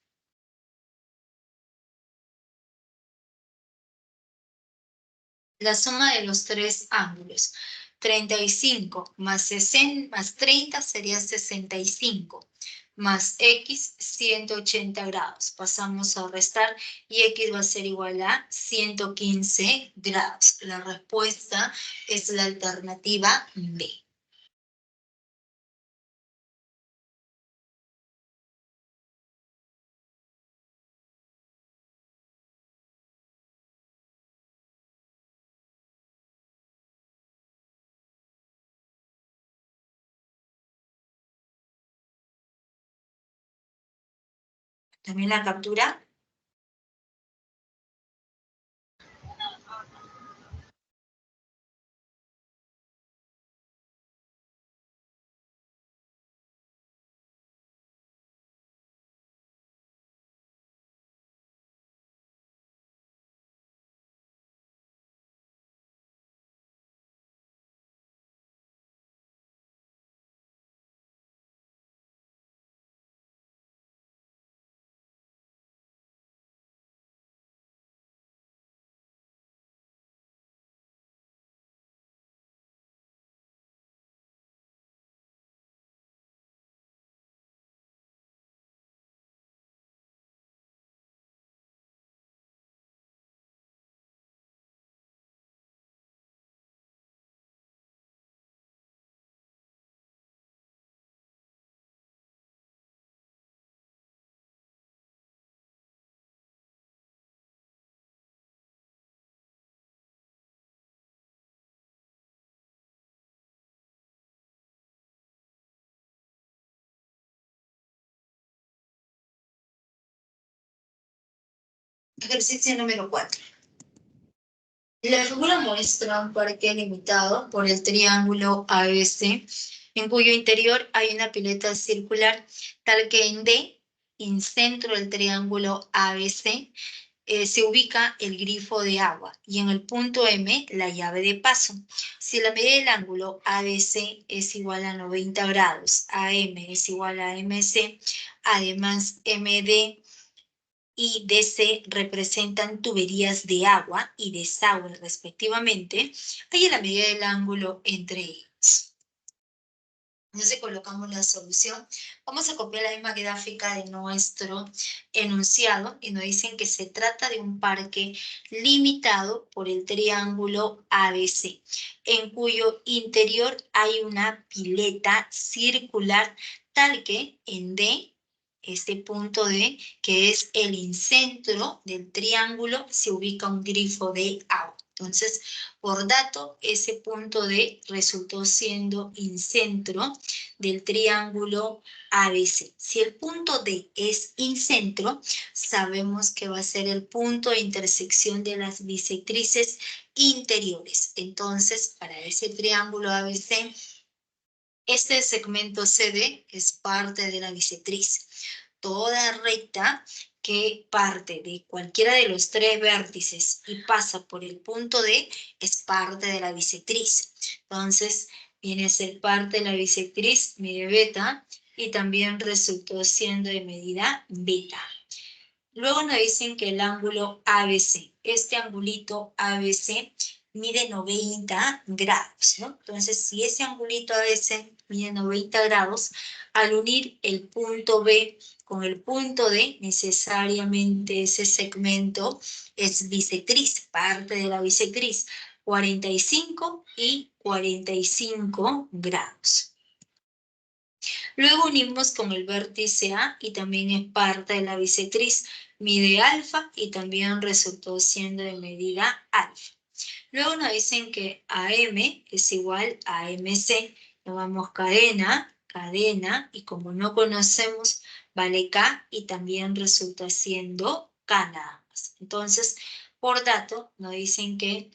La suma de los tres ángulos. 35 más 60 más 30 sería 65. Más X, 180 grados. Pasamos a restar y X va a ser igual a 115 grados. La respuesta es la alternativa B. También la captura. Ejercicio número 4. La figura muestra un parque limitado por el triángulo ABC, en cuyo interior hay una pileta circular, tal que en D, en centro del triángulo ABC, se ubica el grifo de agua y en el punto M la llave de paso. Si la medida del ángulo ABC es igual a 90 grados, AM es igual a MC, además MD y DC representan tuberías de agua y desagüe respectivamente, hay la medida del ángulo entre ellos. Entonces colocamos la solución. Vamos a copiar la misma gráfica de nuestro enunciado y nos dicen que se trata de un parque limitado por el triángulo ABC, en cuyo interior hay una pileta circular tal que en D, este punto D, que es el incentro del triángulo, se ubica un grifo de agua. Entonces, por dato, ese punto D resultó siendo incentro del triángulo ABC. Si el punto D es incentro, sabemos que va a ser el punto de intersección de las bisectrices interiores. Entonces, para ese triángulo ABC, este segmento CD es parte de la bisectriz. Toda recta que parte de cualquiera de los tres vértices y pasa por el punto D es parte de la bisectriz. Entonces, viene a ser parte de la bisectriz, mide beta, y también resultó siendo de medida beta. Luego nos dicen que el ángulo ABC, este angulito ABC, mide 90 grados, ¿no? Entonces, si ese angulito ABC mide 90 grados, al unir el punto B con el punto D, necesariamente ese segmento es bisectriz, parte de la bisectriz, 45 y 45 grados. Luego unimos con el vértice A y también es parte de la bisectriz, mide alfa y también resultó siendo de medida alfa. Luego nos dicen que AM es igual a MC. Llamamos cadena, cadena, y como no conocemos, vale K y también resulta siendo K nada más. Entonces, por dato, nos dicen que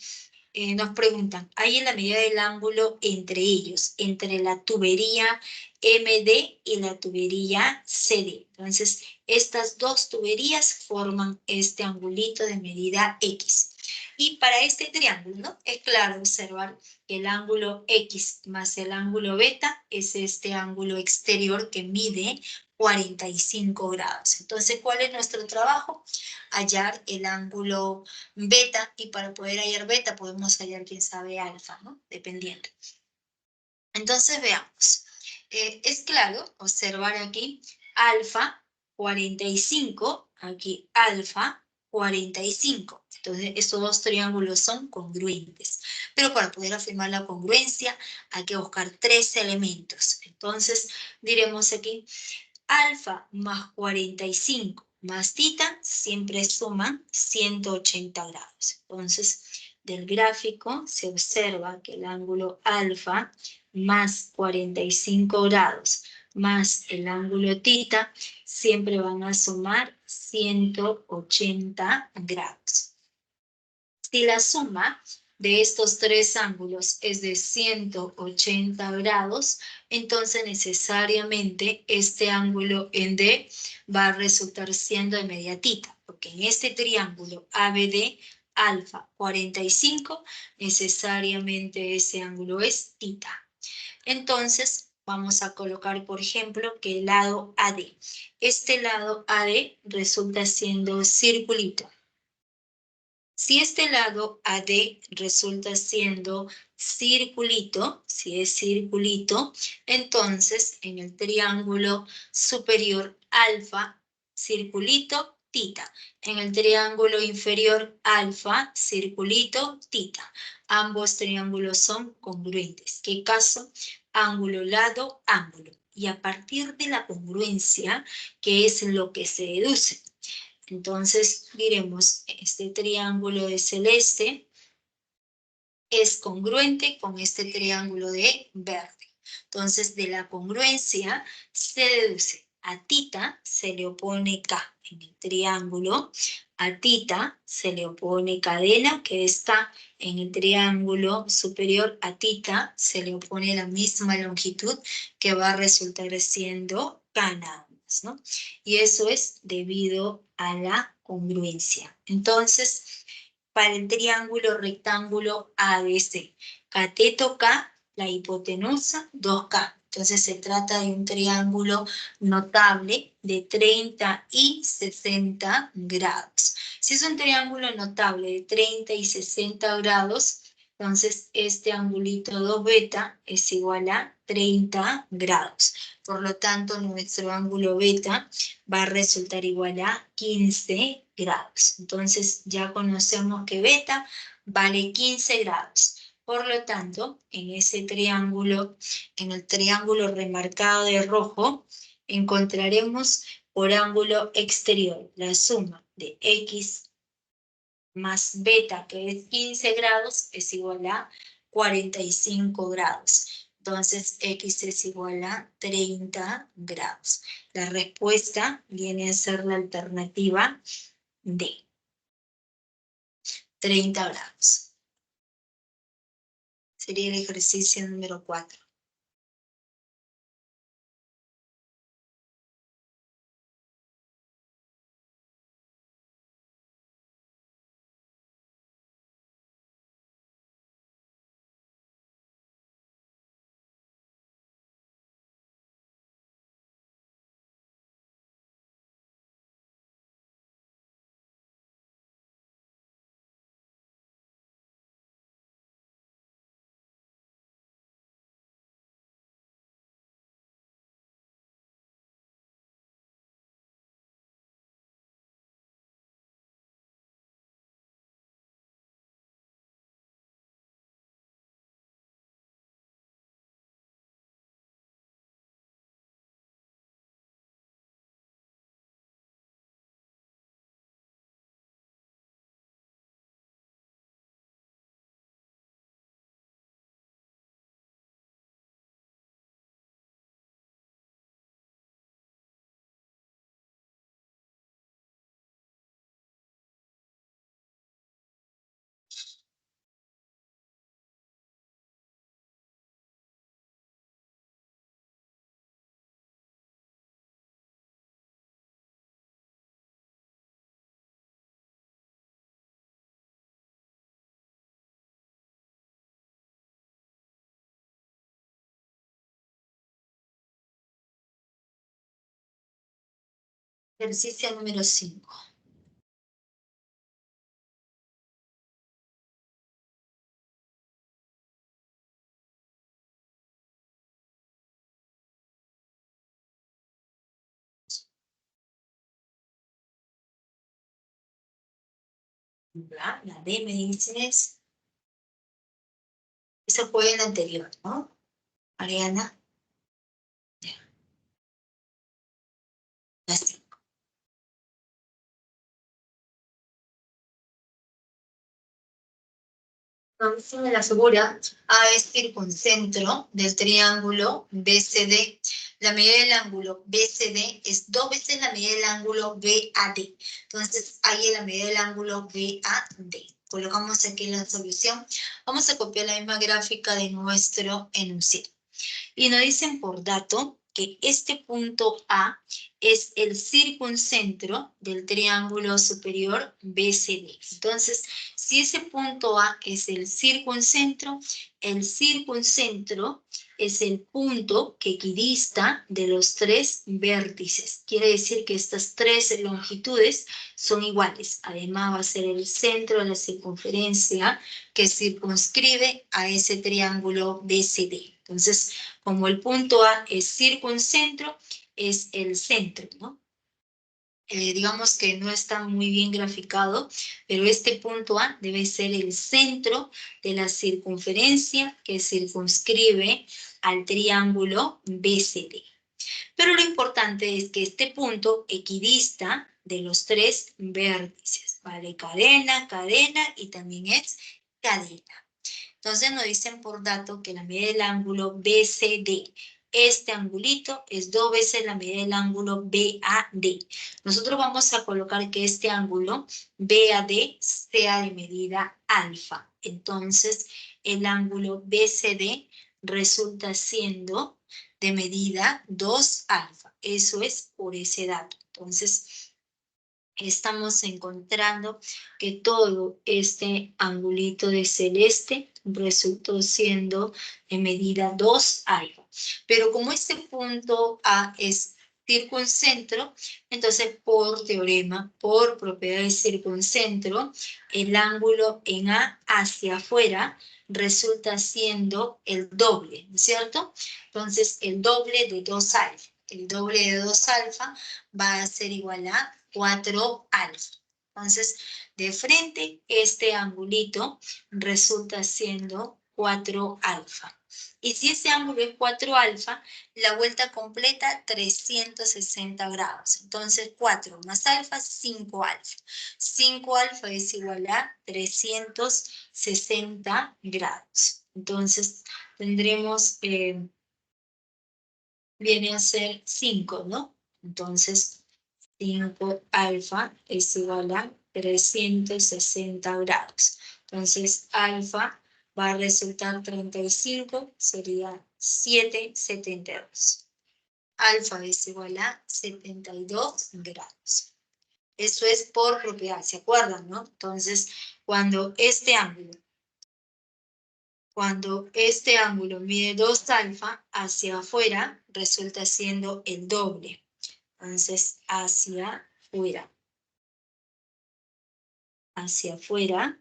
nos preguntan, hay en la medida del ángulo entre ellos, entre la tubería MD y la tubería CD. Entonces, estas dos tuberías forman este angulito de medida X. Y para este triángulo, ¿no? Es claro observar que el ángulo X más el ángulo beta es este ángulo exterior que mide 45 grados. Entonces, ¿cuál es nuestro trabajo? Hallar el ángulo beta, y para poder hallar beta podemos hallar, quién sabe, alfa, ¿no? Dependiendo. Entonces veamos. Es claro observar aquí alfa 45, aquí alfa 45. Entonces estos dos triángulos son congruentes. Pero para poder afirmar la congruencia hay que buscar tres elementos. Entonces diremos aquí alfa más 45 más tita siempre suman 180 grados. Entonces, del gráfico se observa que el ángulo alfa más 45 grados más el ángulo tita siempre van a sumar 180 grados. Si la suma de estos tres ángulos es de 180 grados, entonces necesariamente este ángulo en D va a resultar siendo de media tita, porque en este triángulo ABD alfa 45, necesariamente ese ángulo es tita. Entonces, vamos a colocar, por ejemplo, que el lado AD. Este lado AD resulta siendo circulito. Si este lado AD resulta siendo circulito, si es circulito, entonces en el triángulo superior alfa, circulito, tita. En el triángulo inferior alfa, circulito, tita. Ambos triángulos son congruentes. ¿Qué caso? Ángulo, lado, ángulo. Y a partir de la congruencia, ¿qué es lo que se deduce? Entonces diremos, este triángulo de celeste es congruente con este triángulo de verde. Entonces, de la congruencia se deduce a tita se le opone K en el triángulo, a tita se le opone cadena, que es K en el triángulo superior, a tita se le opone la misma longitud, que va a resultar siendo K nada más, ¿no? Y eso es debido a la congruencia. Entonces, para el triángulo rectángulo ABC, cateto K, la hipotenusa 2K. Entonces se trata de un triángulo notable de 30 y 60 grados. Si es un triángulo notable de 30 y 60 grados, entonces este angulito 2 beta es igual a 30 grados. Por lo tanto, nuestro ángulo beta va a resultar igual a 15 grados. Entonces ya conocemos que beta vale 15 grados. Por lo tanto, en ese triángulo, en el triángulo remarcado de rojo, encontraremos por ángulo exterior la suma de X más beta, que es 15 grados, es igual a 45 grados. Entonces, X es igual a 30 grados. La respuesta viene a ser la alternativa D, 30 grados. Sería el ejercicio número 4. Ejercicio número 5. La D me dices. Eso fue en la anterior, ¿no? Ariana. Ya está. Entonces, la figura A es circuncentro del triángulo BCD. La medida del ángulo BCD es 2 veces la medida del ángulo BAD. Entonces, ahí es la medida del ángulo BAD. Colocamos aquí la solución. Vamos a copiar la misma gráfica de nuestro enunciado. Y nos dicen por dato que este punto A es el circuncentro del triángulo superior BCD. Entonces, si ese punto A es el circuncentro es el punto que equidista de los 3 vértices. Quiere decir que estas 3 longitudes son iguales. Además, va a ser el centro de la circunferencia que circunscribe a ese triángulo BCD. Entonces, como el punto A es circuncentro, es el centro, ¿no? Digamos que no está muy bien graficado, pero este punto A debe ser el centro de la circunferencia que circunscribe al triángulo BCD. Pero lo importante es que este punto equidista de los 3 vértices, ¿vale? Cadena, cadena y también es cadena. Entonces nos dicen por dato que la medida del ángulo BCD, este angulito es 2 veces la medida del ángulo BAD. Nosotros vamos a colocar que este ángulo BAD sea de medida alfa. Entonces el ángulo BCD resulta siendo de medida 2 alfa. Eso es por ese dato. Entonces estamos encontrando que todo este angulito de celeste resultó siendo de medida 2 alfa. Pero como este punto A es circuncentro, entonces por teorema, por propiedad de circuncentro, el ángulo en A hacia afuera resulta siendo el doble, ¿no es cierto? Entonces el doble de 2 alfa. El doble de 2 alfa va a ser igual a 4 alfa. Entonces, de frente, este angulito resulta siendo 4 alfa. Y si ese ángulo es 4 alfa, la vuelta completa 360 grados. Entonces, 4 más alfa, 5 alfa. 5 alfa es igual a 360 grados. Entonces, tendremos, viene a ser 5, ¿no? Entonces, 5 alfa es igual a 360 grados. Entonces, alfa va a resultar 35, sería 7,72. Alfa es igual a 72 grados. Eso es por propiedad, ¿se acuerdan, no? Entonces, cuando este ángulo mide 2 alfa hacia afuera, resulta siendo el doble. Entonces, hacia afuera. Hacia afuera.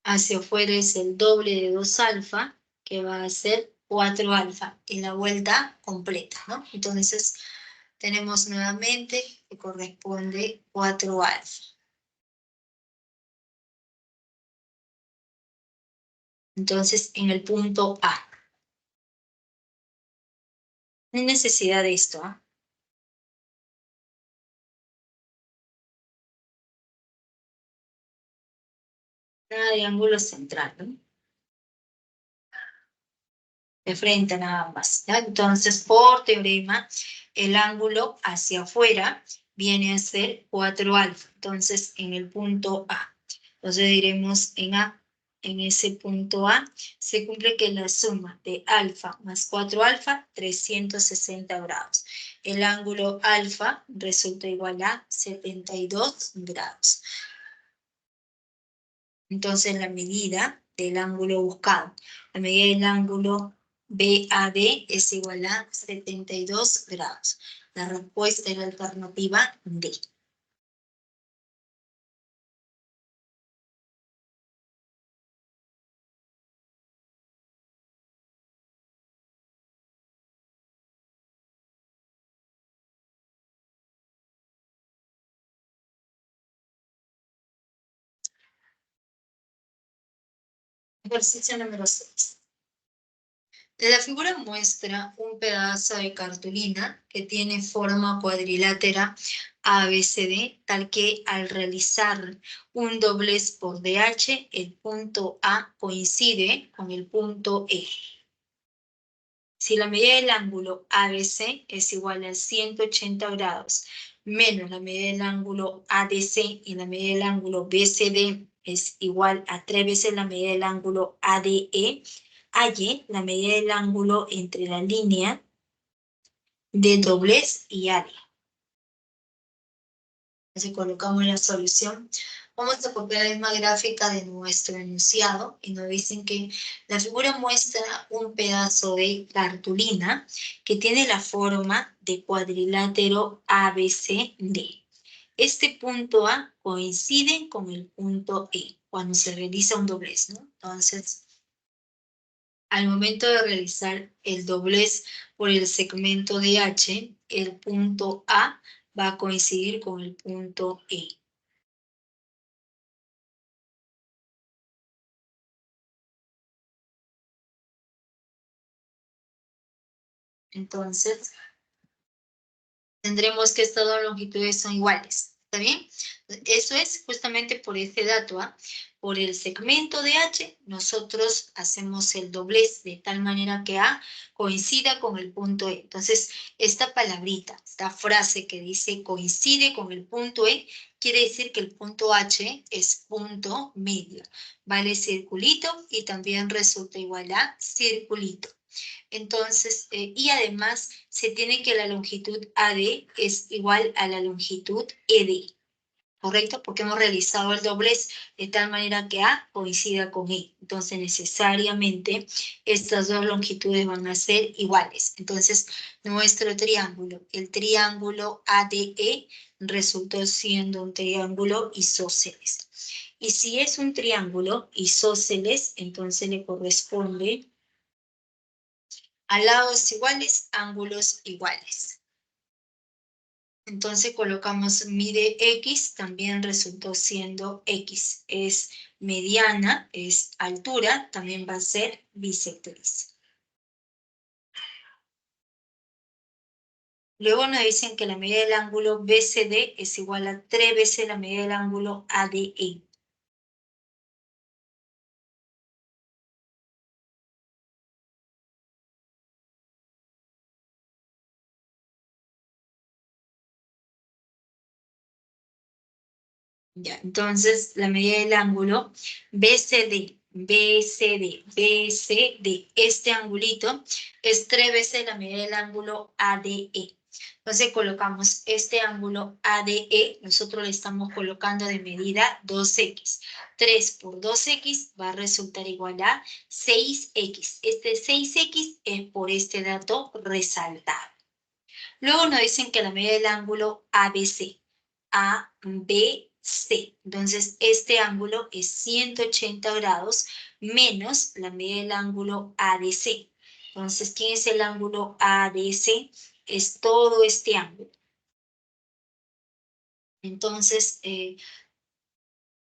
Hacia afuera es el doble de 2 alfa, que va a ser 4 alfa en la vuelta completa, ¿no? Entonces, tenemos nuevamente que corresponde 4 alfa. Entonces, en el punto A. No hay necesidad de esto, ¿ah? Nada de ángulo central, ¿no? De frente nada más, ¿ya? Entonces, por teorema, el ángulo hacia afuera viene a ser 4 alfa. Entonces, en el punto A. Entonces diremos en A, en ese punto A, se cumple que la suma de alfa más 4 alfa, 360 grados. El ángulo alfa resulta igual a 72 grados. Entonces, la medida del ángulo buscado. La medida del ángulo BAD es igual a 72 grados. La respuesta es la alternativa D. Ejercicio número 6. La figura muestra un pedazo de cartulina que tiene forma cuadrilátera ABCD, tal que al realizar un doblez por DH, el punto A coincide con el punto E. Si la medida del ángulo ABC es igual a 180 grados menos la medida del ángulo ADC y la medida del ángulo BCD es igual a 3 veces la medida del ángulo ADE, halle la medida del ángulo entre la línea de doblez y AD. Entonces colocamos la solución. Vamos a copiar la misma gráfica de nuestro enunciado y nos dicen que la figura muestra un pedazo de cartulina que tiene la forma de cuadrilátero ABCD. Este punto A coincide con el punto E cuando se realiza un doblez, ¿no? Entonces, al momento de realizar el doblez por el segmento de H, el punto A va a coincidir con el punto E. Entonces, tendremos que estas dos longitudes son iguales. ¿Está bien? Eso es justamente por este dato. Por el segmento de H, nosotros hacemos el doblez de tal manera que A coincida con el punto E. Entonces, esta palabrita, esta frase que dice coincide con el punto E, quiere decir que el punto H es punto medio. Vale circulito y también resulta igual a circulito. Entonces, y además se tiene que la longitud AD es igual a la longitud ED, ¿correcto? Porque hemos realizado el doblez de tal manera que A coincida con E. Entonces, necesariamente, estas dos longitudes van a ser iguales. Entonces, nuestro triángulo, el triángulo ADE, resultó siendo un triángulo isósceles. Y si es un triángulo isósceles, entonces le corresponde a lados iguales, ángulos iguales. Entonces colocamos mide X, también resultó siendo X. Es mediana, es altura, también va a ser bisectriz. Luego nos dicen que la medida del ángulo BCD es igual a 3 veces la medida del ángulo ADE. Ya, entonces la medida del ángulo BCD, este angulito es 3 veces la medida del ángulo ADE. Entonces colocamos este ángulo ADE, nosotros le estamos colocando de medida 2x. 3 por 2x va a resultar igual a 6x. Este 6x es por este dato resaltado. Luego nos dicen que la medida del ángulo ABC. ABC. Entonces, este ángulo es 180 grados menos la medida del ángulo ADC. Entonces, ¿quién es el ángulo ADC? Es todo este ángulo. Entonces,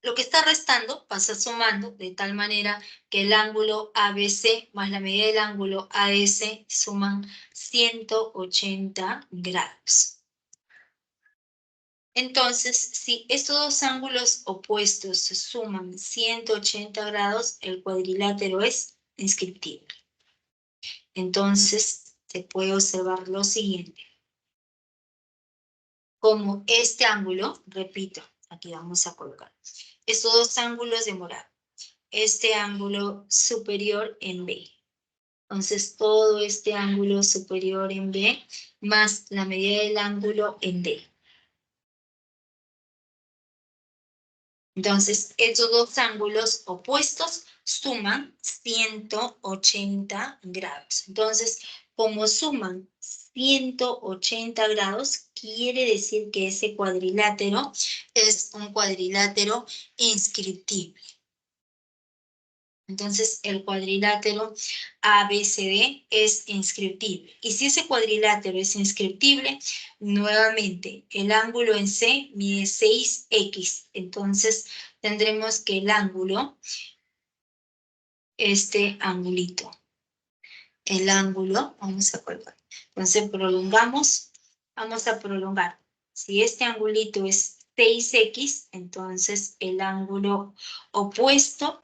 lo que está restando pasa sumando de tal manera que el ángulo ABC más la medida del ángulo AS suman 180 grados. Entonces, si estos dos ángulos opuestos se suman 180 grados, el cuadrilátero es inscriptible. Entonces, se puede observar lo siguiente. Como este ángulo, repito, aquí vamos a colocar estos dos ángulos de morado. Este ángulo superior en B. Entonces, todo este ángulo superior en B más la medida del ángulo en D. Entonces, estos dos ángulos opuestos suman 180 grados. Entonces, como suman 180 grados, quiere decir que ese cuadrilátero es un cuadrilátero inscriptible. Entonces, el cuadrilátero ABCD es inscriptible. Y si ese cuadrilátero es inscriptible, nuevamente, el ángulo en C mide 6x. Entonces, tendremos que el ángulo, este angulito, el ángulo, vamos a colocar. Entonces, prolongamos, vamos a prolongar. Si este angulito es 6x, entonces el ángulo opuesto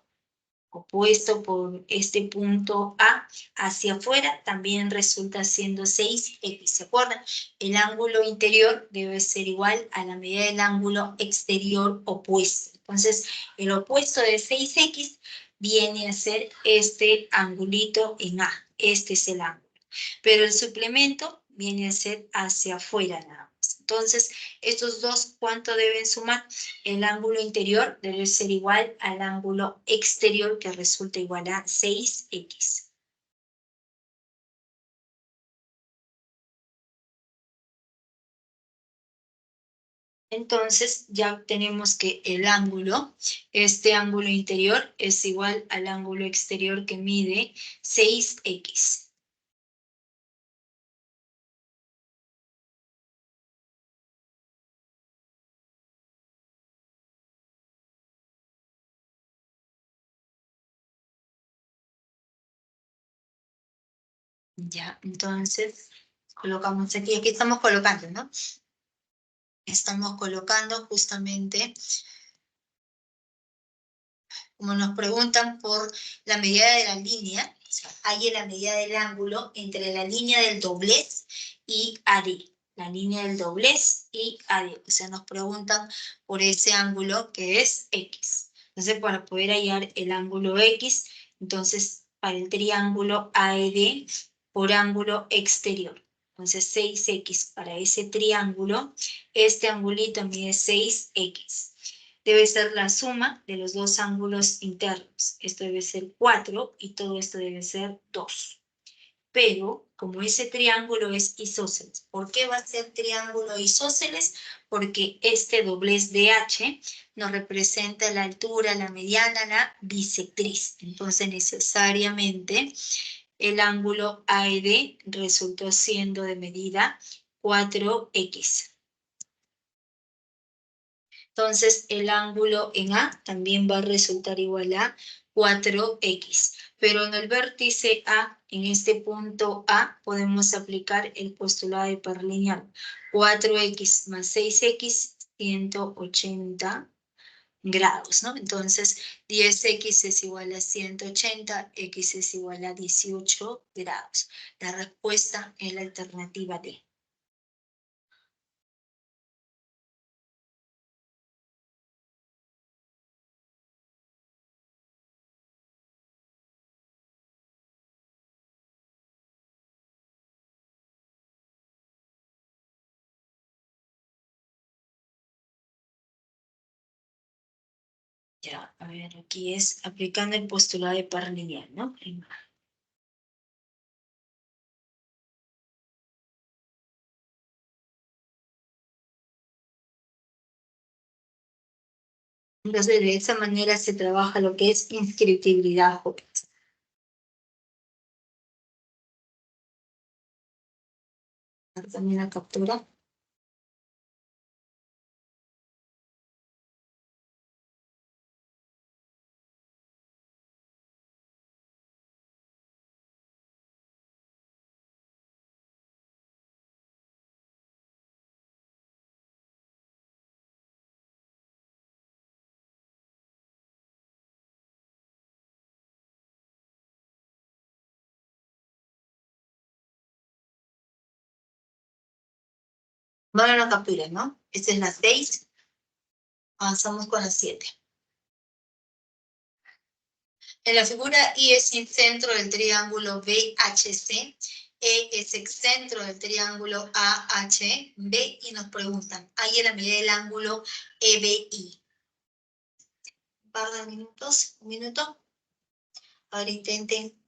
por este punto A hacia afuera, también resulta siendo 6x. ¿Se acuerdan? El ángulo interior debe ser igual a la medida del ángulo exterior opuesto. Entonces, el opuesto de 6x viene a ser este angulito en A. Este es el ángulo. Pero el suplemento viene a ser hacia afuera nada más. Entonces, estos dos, ¿cuánto deben sumar? El ángulo interior debe ser igual al ángulo exterior, que resulta igual a 6x. Entonces, ya tenemos que el ángulo, este ángulo interior es igual al ángulo exterior que mide 6x. Ya, entonces, colocamos aquí, aquí estamos colocando, ¿no? Estamos colocando justamente, como nos preguntan por la medida de la línea, o sea, hay la medida del ángulo entre la línea del doblez y AD. La línea del doblez y AD. O sea, nos preguntan por ese ángulo que es X. Entonces, para poder hallar el ángulo X, entonces, para el triángulo AED por ángulo exterior. Entonces, 6x para ese triángulo, este angulito mide 6x. Debe ser la suma de los dos ángulos internos. Esto debe ser 4 y todo esto debe ser 2. Pero, como ese triángulo es isósceles, ¿por qué va a ser triángulo isósceles? Porque este doblez de H nos representa la altura, la mediana, la bisectriz. Entonces, necesariamente, el ángulo AED resultó siendo de medida 4x. Entonces, el ángulo en A también va a resultar igual a 4x. Pero en el vértice A, en este punto A, podemos aplicar el postulado de par lineal. 4x más 6x, 180 grados, ¿no? Entonces, 10x es igual a 180, x es igual a 18 grados. La respuesta es la alternativa D. Ya, a ver, aquí es aplicando el postulado de par lineal, ¿no? Entonces, de esa manera se trabaja lo que es inscriptibilidad joven. También la captura. Van a la captura, ¿no? Esta es la 6. Avanzamos con la 7. En la figura I es el centro del triángulo BHC, E es el centro del triángulo AHB y nos preguntan, ¿hay la medida del ángulo EBI? par de minutos, un minuto. Ahora intenten.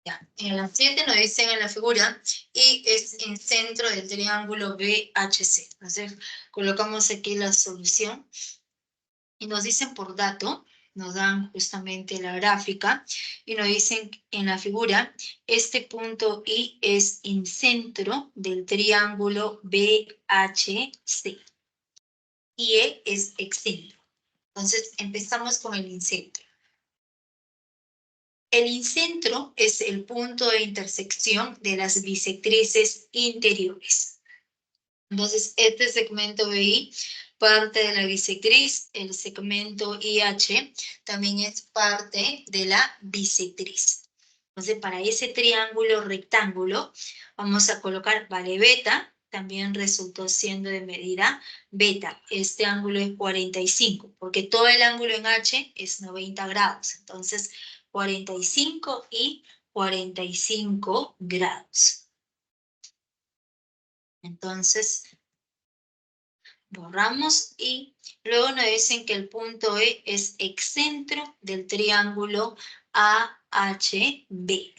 Ya, en la 7 nos dicen en la figura y es en centro del triángulo BHC. Entonces, colocamos aquí la solución y nos dicen por dato, nos dan justamente la gráfica y nos dicen en la figura, este punto I es en centro del triángulo BHC y E es excentro. Entonces, empezamos con el incentro. El incentro es el punto de intersección de las bisectrices interiores. Entonces, este segmento BI parte de la bisectriz, el segmento IH también es parte de la bisectriz. Entonces, para ese triángulo rectángulo, vamos a colocar vale beta, también resultó siendo de medida beta. Este ángulo es 45, porque todo el ángulo en H es 90 grados. Entonces, 45 y 45 grados. Entonces, borramos y luego nos dicen que el punto E es excentro del triángulo AHB.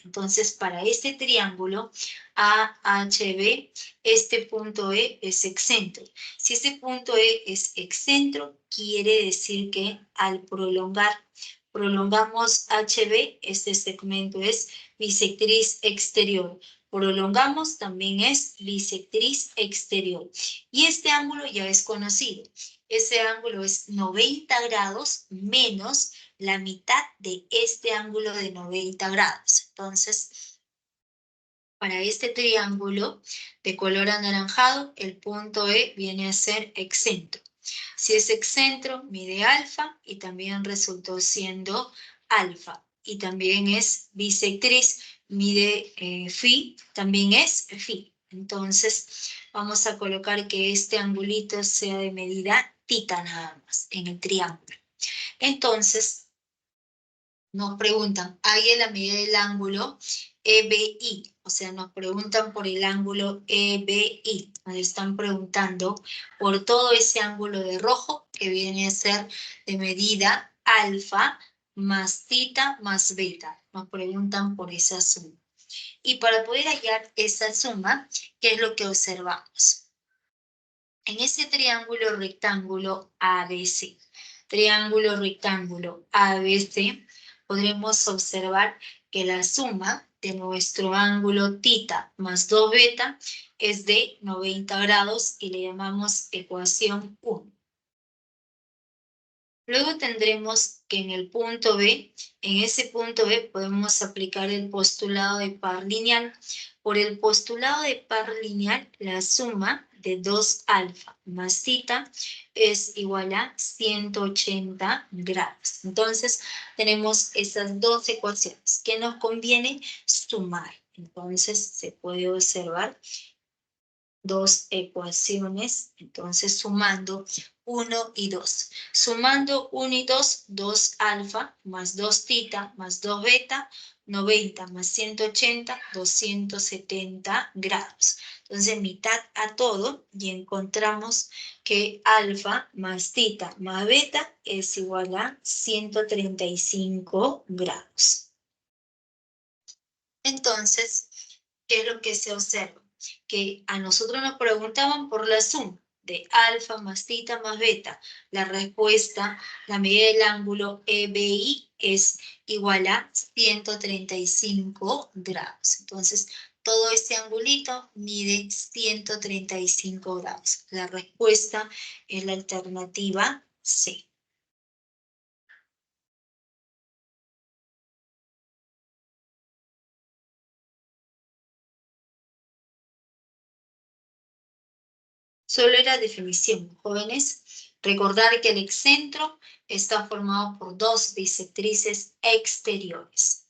Entonces, para este triángulo AHB, este punto E es excentro. Si este punto E es excentro, quiere decir que al prolongamos HB, este segmento es bisectriz exterior. Prolongamos, también es bisectriz exterior. Y este ángulo ya es conocido. Ese ángulo es 90 grados menos la mitad de este ángulo de 90 grados. Entonces, para este triángulo de color anaranjado, el punto E viene a ser excentro. Si es excentro, mide alfa y también resultó siendo alfa. Y también es bisectriz, mide phi, también es phi. Entonces, vamos a colocar que este angulito sea de medida tita nada más en el triángulo. Entonces, nos preguntan, hay en la medida del ángulo EBI, o sea, nos preguntan por el ángulo EBI, nos están preguntando por todo ese ángulo de rojo que viene a ser de medida alfa más tita más beta, nos preguntan por esa suma. Y para poder hallar esa suma, ¿qué es lo que observamos? En ese triángulo rectángulo ABC, podremos observar que la suma de nuestro ángulo θ más 2 beta es de 90 grados y le llamamos ecuación 1. Luego tendremos que en el punto B, en ese punto B podemos aplicar el postulado de par lineal. Por el postulado de par lineal, la suma de 2 alfa más θ es igual a 180 grados. Entonces, tenemos esas dos ecuaciones que nos conviene sumar. Entonces, se puede observar dos ecuaciones, entonces sumando 1 y 2. Sumando 1 y 2, 2 alfa más 2 θ más 2 beta, 90 más 180, 270 grados. Entonces mitad a todo y encontramos que alfa más θ más beta es igual a 135 grados. Entonces, ¿qué es lo que se observa? Que a nosotros nos preguntaban por la suma de alfa más θ más beta. La respuesta, la medida del ángulo EBI es igual a 135 grados. Entonces, todo este angulito mide 135 grados. La respuesta es la alternativa C. Solo era definición, jóvenes. Recordar que el excentro está formado por dos bisectrices exteriores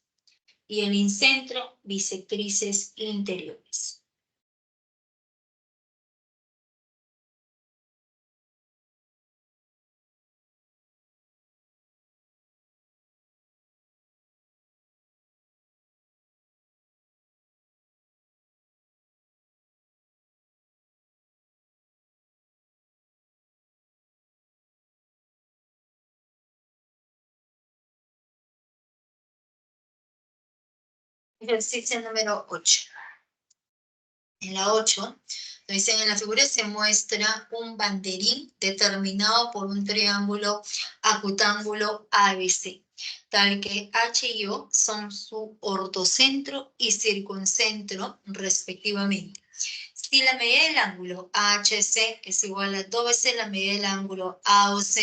y el incentro bisectrices interiores. Ejercicio número 8. En la 8, nos dicen en la figura se muestra un banderín determinado por un triángulo acutángulo ABC, tal que H y O son su ortocentro y circuncentro respectivamente. Si la medida del ángulo AHC es igual a 2 veces la medida del ángulo AOC,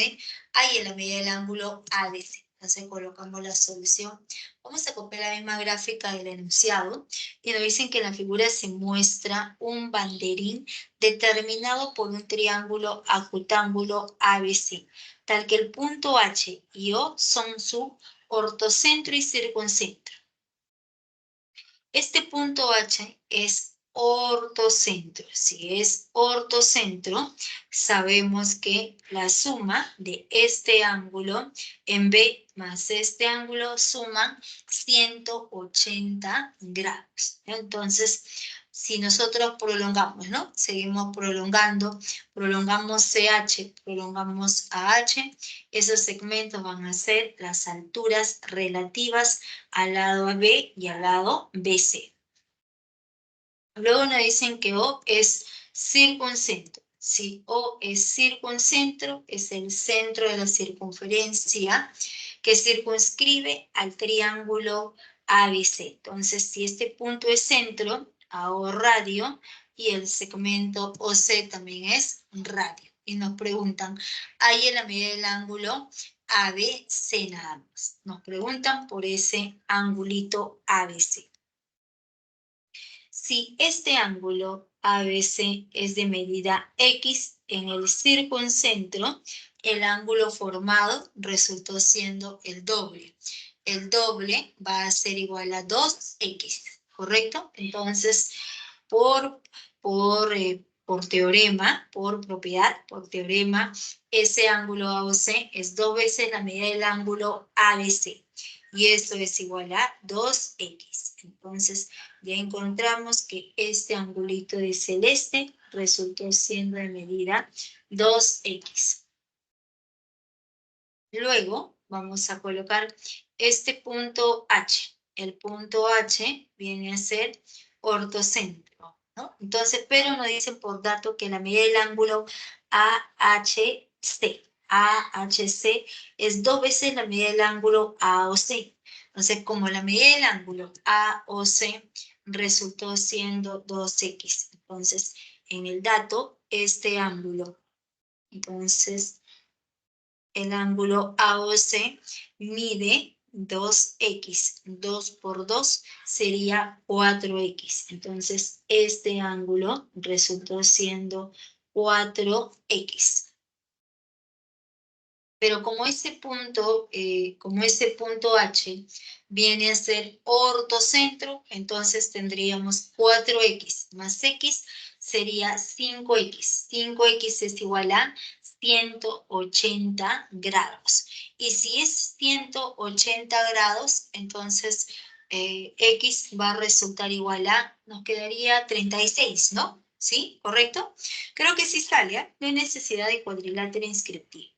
ahí es la medida del ángulo ADC. Entonces colocamos la solución. Vamos a copiar la misma gráfica del enunciado y nos dicen que en la figura se muestra un banderín determinado por un triángulo acutángulo ABC, tal que el punto H y O son su ortocentro y circuncentro. Este punto H es ortocentro. Si es ortocentro, sabemos que la suma de este ángulo en B más este ángulo suman 180 grados. Entonces, si nosotros prolongamos, ¿no? Seguimos prolongando, prolongamos CH, prolongamos AH, esos segmentos van a ser las alturas relativas al lado AB y al lado BC. Luego nos dicen que O es circuncentro. Si O es circuncentro, es el centro de la circunferencia que circunscribe al triángulo ABC. Entonces, si este punto es centro, AO radio, y el segmento OC también es radio. Y nos preguntan, ahí en la medida del ángulo ABC nada más. Nos preguntan por ese angulito ABC. Si este ángulo ABC es de medida X en el circuncentro, el ángulo formado resultó siendo el doble. El doble va a ser igual a 2X, ¿correcto? Entonces, por teorema, por propiedad, por teorema, ese ángulo AOC es 2 veces la medida del ángulo ABC. Y eso es igual a 2X. Entonces, ya encontramos que este angulito de celeste resultó siendo de medida 2X. Luego, vamos a colocar este punto H. El punto H viene a ser ortocentro, ¿no? Entonces, pero nos dicen por dato que la medida del ángulo AHC. AHC es 2 veces la medida del ángulo AOC. Entonces, como la medida del ángulo AOC resultó siendo 2x, entonces, en el dato, este ángulo, entonces, el ángulo AOC mide 2x, 2 por 2 sería 4x. Entonces, este ángulo resultó siendo 4x. Pero como ese punto H viene a ser ortocentro, entonces tendríamos 4x más x sería 5x. 5x es igual a 180 grados. Y si es 180 grados, entonces x va a resultar igual a, nos quedaría 36, ¿no? ¿Sí? ¿Correcto? Creo que sí sale, ¿eh? No hay necesidad de cuadrilátero inscriptivo.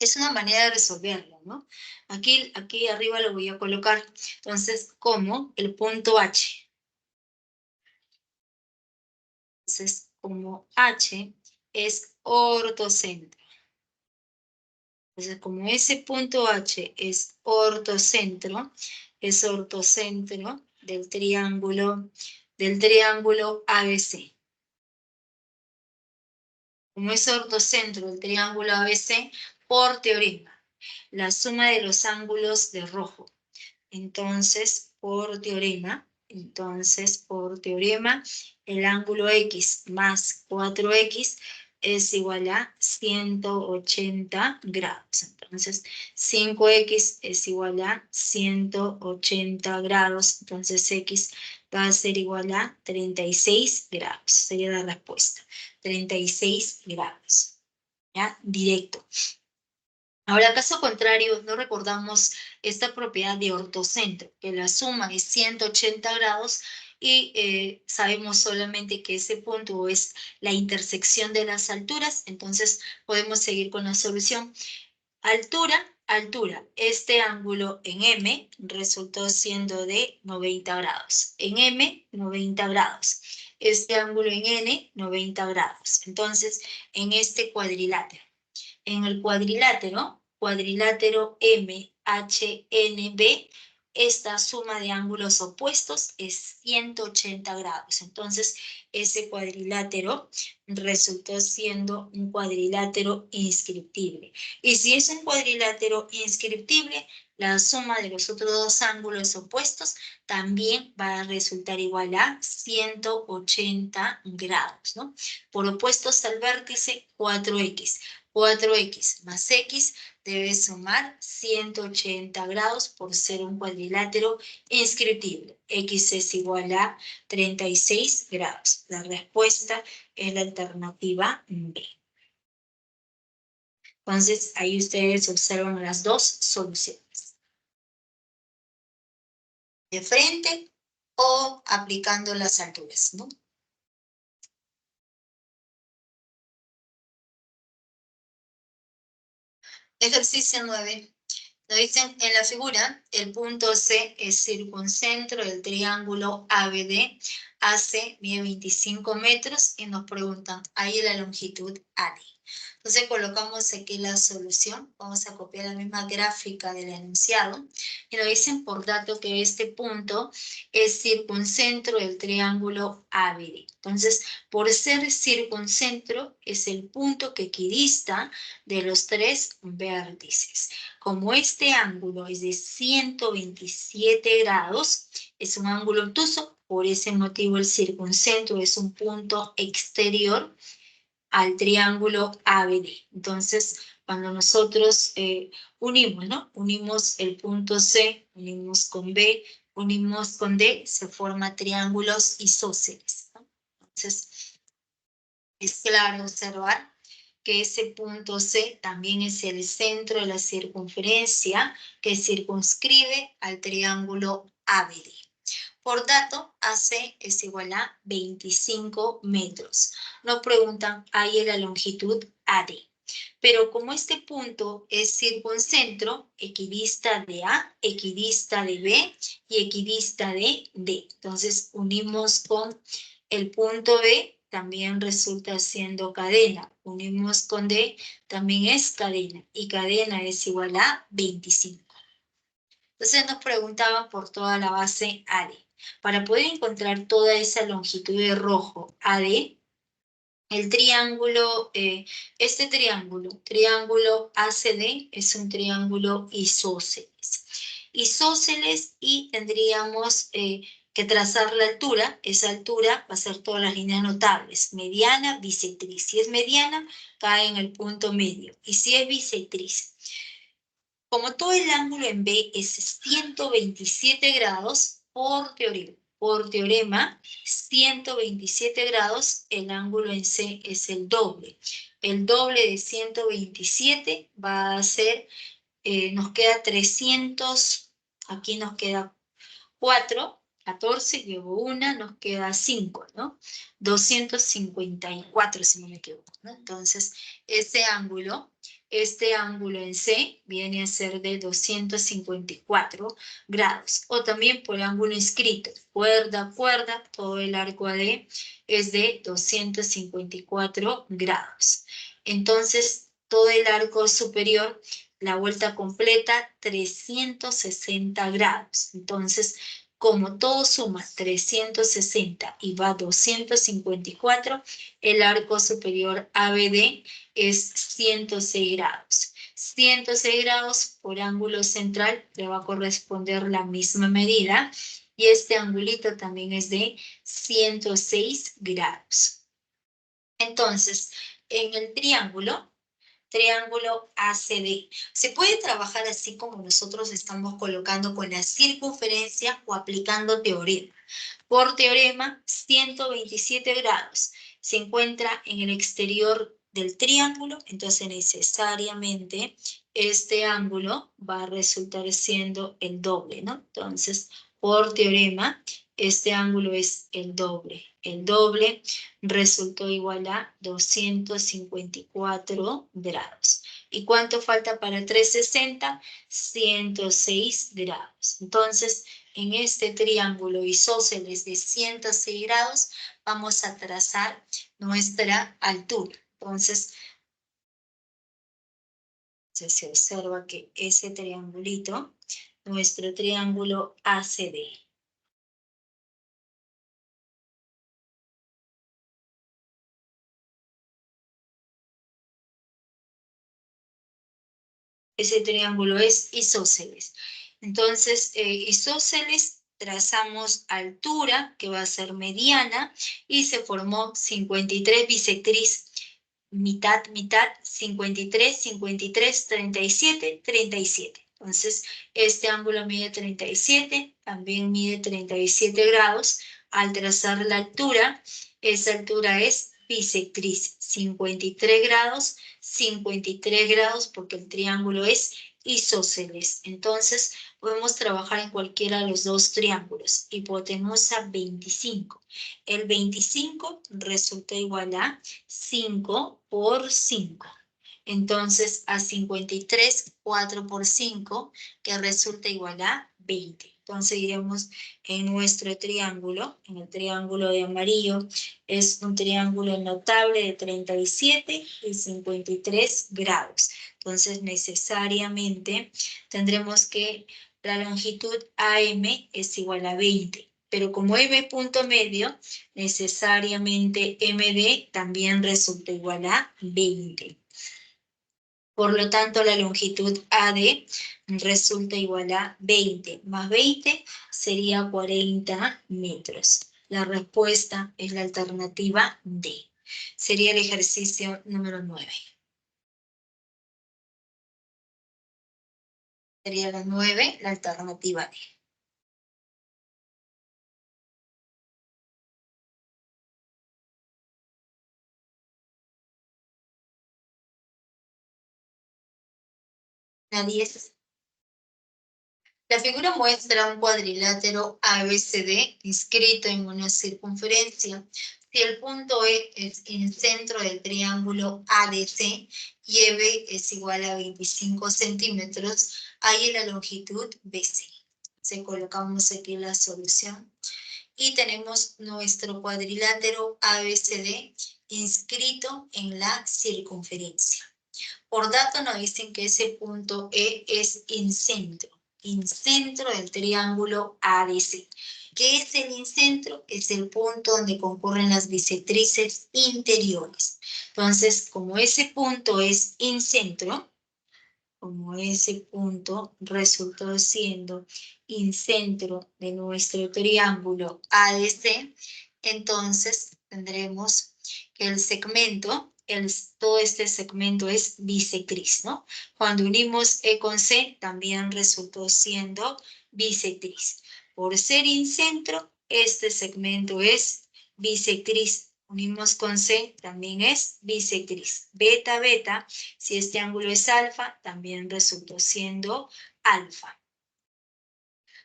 Es una manera de resolverlo, ¿no? Aquí arriba lo voy a colocar. Entonces, como el punto H. Entonces, como H es ortocentro. Entonces, como ese punto H es ortocentro del triángulo ABC. Como es ortocentro del triángulo ABC, por teorema, la suma de los ángulos de rojo. Entonces, por teorema, el ángulo X más 4X es igual a 180 grados. Entonces, 5X es igual a 180 grados. Entonces, X va a ser igual a 36 grados. Sería la respuesta. 36 grados. ¿Ya? Directo. Ahora, caso contrario, no recordamos esta propiedad de ortocentro, que la suma es 180 grados y sabemos solamente que ese punto es la intersección de las alturas, entonces podemos seguir con la solución. Altura, este ángulo en M resultó siendo de 90 grados. En M, 90 grados. Este ángulo en N, 90 grados. Entonces, en este cuadrilátero. En el cuadrilátero MHNB, esta suma de ángulos opuestos es 180 grados. Entonces, ese cuadrilátero resultó siendo un cuadrilátero inscriptible. Y si es un cuadrilátero inscriptible, la suma de los otros dos ángulos opuestos también va a resultar igual a 180 grados, ¿no? Por opuestos al vértice, 4x. 4x más x debe sumar 180 grados por ser un cuadrilátero inscriptible. X es igual a 36 grados. La respuesta es la alternativa B. Entonces, ahí ustedes observan las dos soluciones. De frente o aplicando las alturas, ¿no? Ejercicio 9. Nos dicen en la figura, el punto C es circuncentro del triángulo ABD. AC mide 25 metros y nos preguntan, ahí la longitud AD. Entonces colocamos aquí la solución, vamos a copiar la misma gráfica del enunciado, y nos dicen por dato que este punto es circuncentro del triángulo ABD. Entonces, por ser circuncentro, es el punto que equidista de los tres vértices. Como este ángulo es de 127 grados, es un ángulo obtuso, por ese motivo el circuncentro es un punto exterior al triángulo ABD. Entonces, cuando nosotros unimos, ¿no? Unimos el punto C, unimos con B, unimos con D, se forman triángulos isósceles, ¿no? Entonces, es claro observar que ese punto C también es el centro de la circunferencia que circunscribe al triángulo ABD. Por dato, AC es igual a 25 metros. Nos preguntan, ahí la longitud AD. Pero como este punto es circuncentro, equidista de A, equidista de B y equidista de D. Entonces, unimos con el punto B también resulta siendo cadena. Unimos con D, también es cadena. Y cadena es igual a 25. Entonces nos preguntaban por toda la base AD. Para poder encontrar toda esa longitud de rojo AD, el triángulo, triángulo ACD, es un triángulo isósceles. Isósceles, y tendríamos que trazar la altura. Esa altura va a ser todas las líneas notables, mediana, bisectriz. Si es mediana, cae en el punto medio. Y si es bisectriz, como todo el ángulo en B es 127 grados, por teorema, 127 grados, el ángulo en C es el doble. El doble de 127 va a ser, nos queda 300, aquí nos queda 4, 14, llevo una, nos queda 5, ¿no? 254, si no me equivoco, ¿no? Entonces, este ángulo en C viene a ser de 254 grados. O también por ángulo inscrito, cuerda, cuerda, todo el arco AD es de 254 grados. Entonces, todo el arco superior, la vuelta completa, 360 grados. Entonces, como todo suma 360 y va 254, el arco superior ABD es 106 grados. 106 grados por ángulo central le va a corresponder la misma medida, y este angulito también es de 106 grados. Entonces, en el triángulo ACD. Se puede trabajar así como nosotros estamos colocando con la circunferencia o aplicando teorema. Por teorema, 127 grados se encuentra en el exterior del triángulo, entonces necesariamente este ángulo va a resultar siendo el doble, ¿no? Entonces, por teorema, este ángulo es el doble. El doble resultó igual a 254 grados. ¿Y cuánto falta para 360? 106 grados. Entonces, en este triángulo isósceles de 106 grados, vamos a trazar nuestra altura. Entonces, se observa que ese triangulito, nuestro triángulo ACD. Ese triángulo es isósceles. Entonces, isósceles, trazamos altura, que va a ser mediana, y se formó 53 bisectriz, mitad, mitad, 53, 53, 37, 37. Entonces, este ángulo mide 37, también mide 37 grados. Al trazar la altura, esa altura es bisectriz, 53 grados, 53 grados, porque el triángulo es isósceles. Entonces, podemos trabajar en cualquiera de los dos triángulos. Hipotenusa 25. El 25 resulta igual a 5 por 5. Entonces, a 53, 4 por 5, que resulta igual a 20. Entonces, iremos en nuestro triángulo, en el triángulo de amarillo, es un triángulo notable de 37 y 53 grados. Entonces, necesariamente tendremos que la longitud AM es igual a 20. Pero como M punto medio, necesariamente MD también resulta igual a 20. Por lo tanto, la longitud AD resulta igual a 20 más 20 sería 40 metros. La respuesta es la alternativa D. Sería el ejercicio número 9. Sería la 9, la alternativa D. La 10. La figura muestra un cuadrilátero ABCD inscrito en una circunferencia. Si el punto E es el centro del triángulo ADC y EB es igual a 25 centímetros, hay la longitud BC. Se colocamos aquí la solución. Y tenemos nuestro cuadrilátero ABCD inscrito en la circunferencia. Por dato nos dicen que ese punto E es incentro del triángulo ABC. ¿Qué es el incentro? Es el punto donde concurren las bisectrices interiores. Entonces, como ese punto es incentro, como ese punto resultó siendo incentro de nuestro triángulo ADC, entonces tendremos que el segmento, todo este segmento es bisectriz, ¿no? Cuando unimos E con C, también resultó siendo bisectriz. Por ser incentro, este segmento es bisectriz. Unimos con C, también es bisectriz. Beta, beta, si este ángulo es alfa, también resultó siendo alfa.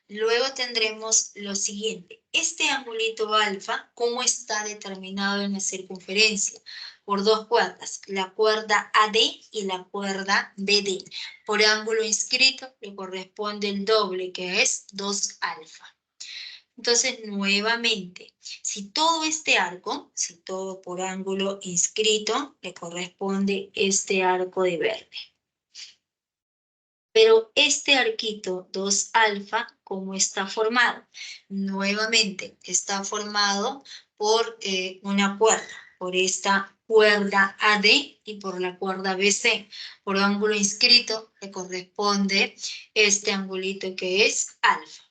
Luego tendremos lo siguiente. Este angulito alfa, ¿cómo está determinado en la circunferencia? Por dos cuerdas, la cuerda AD y la cuerda BD. Por ángulo inscrito le corresponde el doble, que es 2 alfa. Entonces, nuevamente, si todo este arco, si todo por ángulo inscrito, le corresponde este arco de verde. Pero este arquito 2 alfa, ¿cómo está formado? Nuevamente, está formado por una cuerda, por esta cuerda AD y por la cuerda BC. Por ángulo inscrito le corresponde este angulito que es alfa.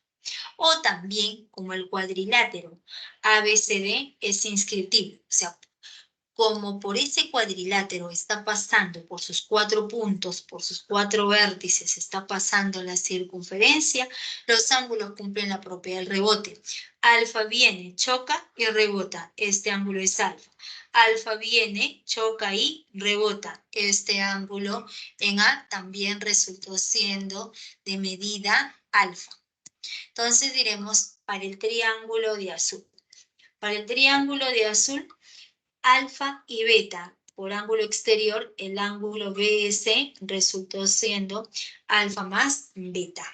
O también como el cuadrilátero ABCD es inscriptivo, o sea, como por ese cuadrilátero está pasando por sus 4 puntos, por sus 4 vértices, está pasando la circunferencia, los ángulos cumplen la propiedad del rebote. Alfa viene, choca y rebota, este ángulo es alfa. Alfa viene, choca y rebota, este ángulo en A también resultó siendo de medida alfa. Entonces diremos para el triángulo de azul. Para el triángulo de azul, alfa y beta, por ángulo exterior, el ángulo BS resultó siendo alfa más beta.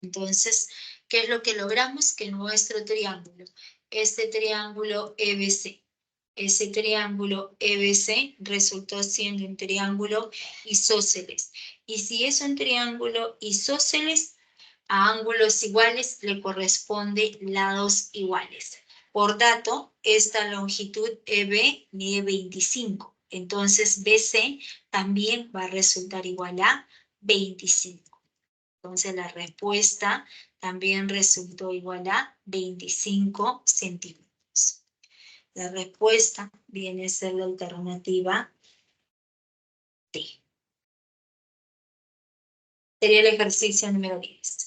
Entonces, ¿qué es lo que logramos? Que nuestro triángulo, este triángulo EBC, ese triángulo EBC resultó siendo un triángulo isósceles. Y si es un triángulo isósceles, a ángulos iguales le corresponde lados iguales. Por dato, esta longitud EB mide 25. Entonces, BC también va a resultar igual a 25. Entonces, la respuesta también resultó igual a 25 centímetros. La respuesta viene a ser la alternativa D. Sería el ejercicio número 10.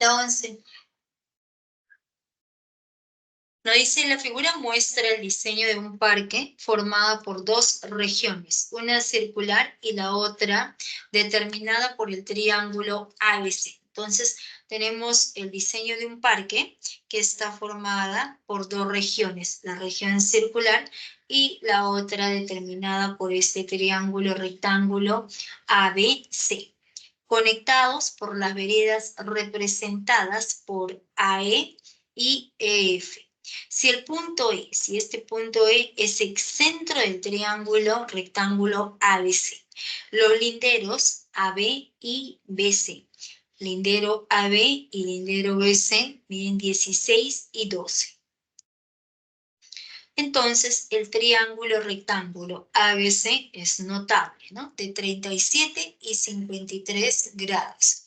La 11. Nos dice, la figura muestra el diseño de un parque formado por dos regiones, una circular y la otra determinada por el triángulo ABC. Entonces, tenemos el diseño de un parque que está formada por dos regiones, la región circular y la otra determinada por este triángulo rectángulo ABC, conectados por las veredas representadas por AE y EF. Si el punto E, si este punto E es excentro del triángulo rectángulo ABC, los linderos AB y BC, lindero AB y lindero BC miden 16 y 12. Entonces, el triángulo rectángulo ABC es notable, ¿no? De 37 y 53 grados.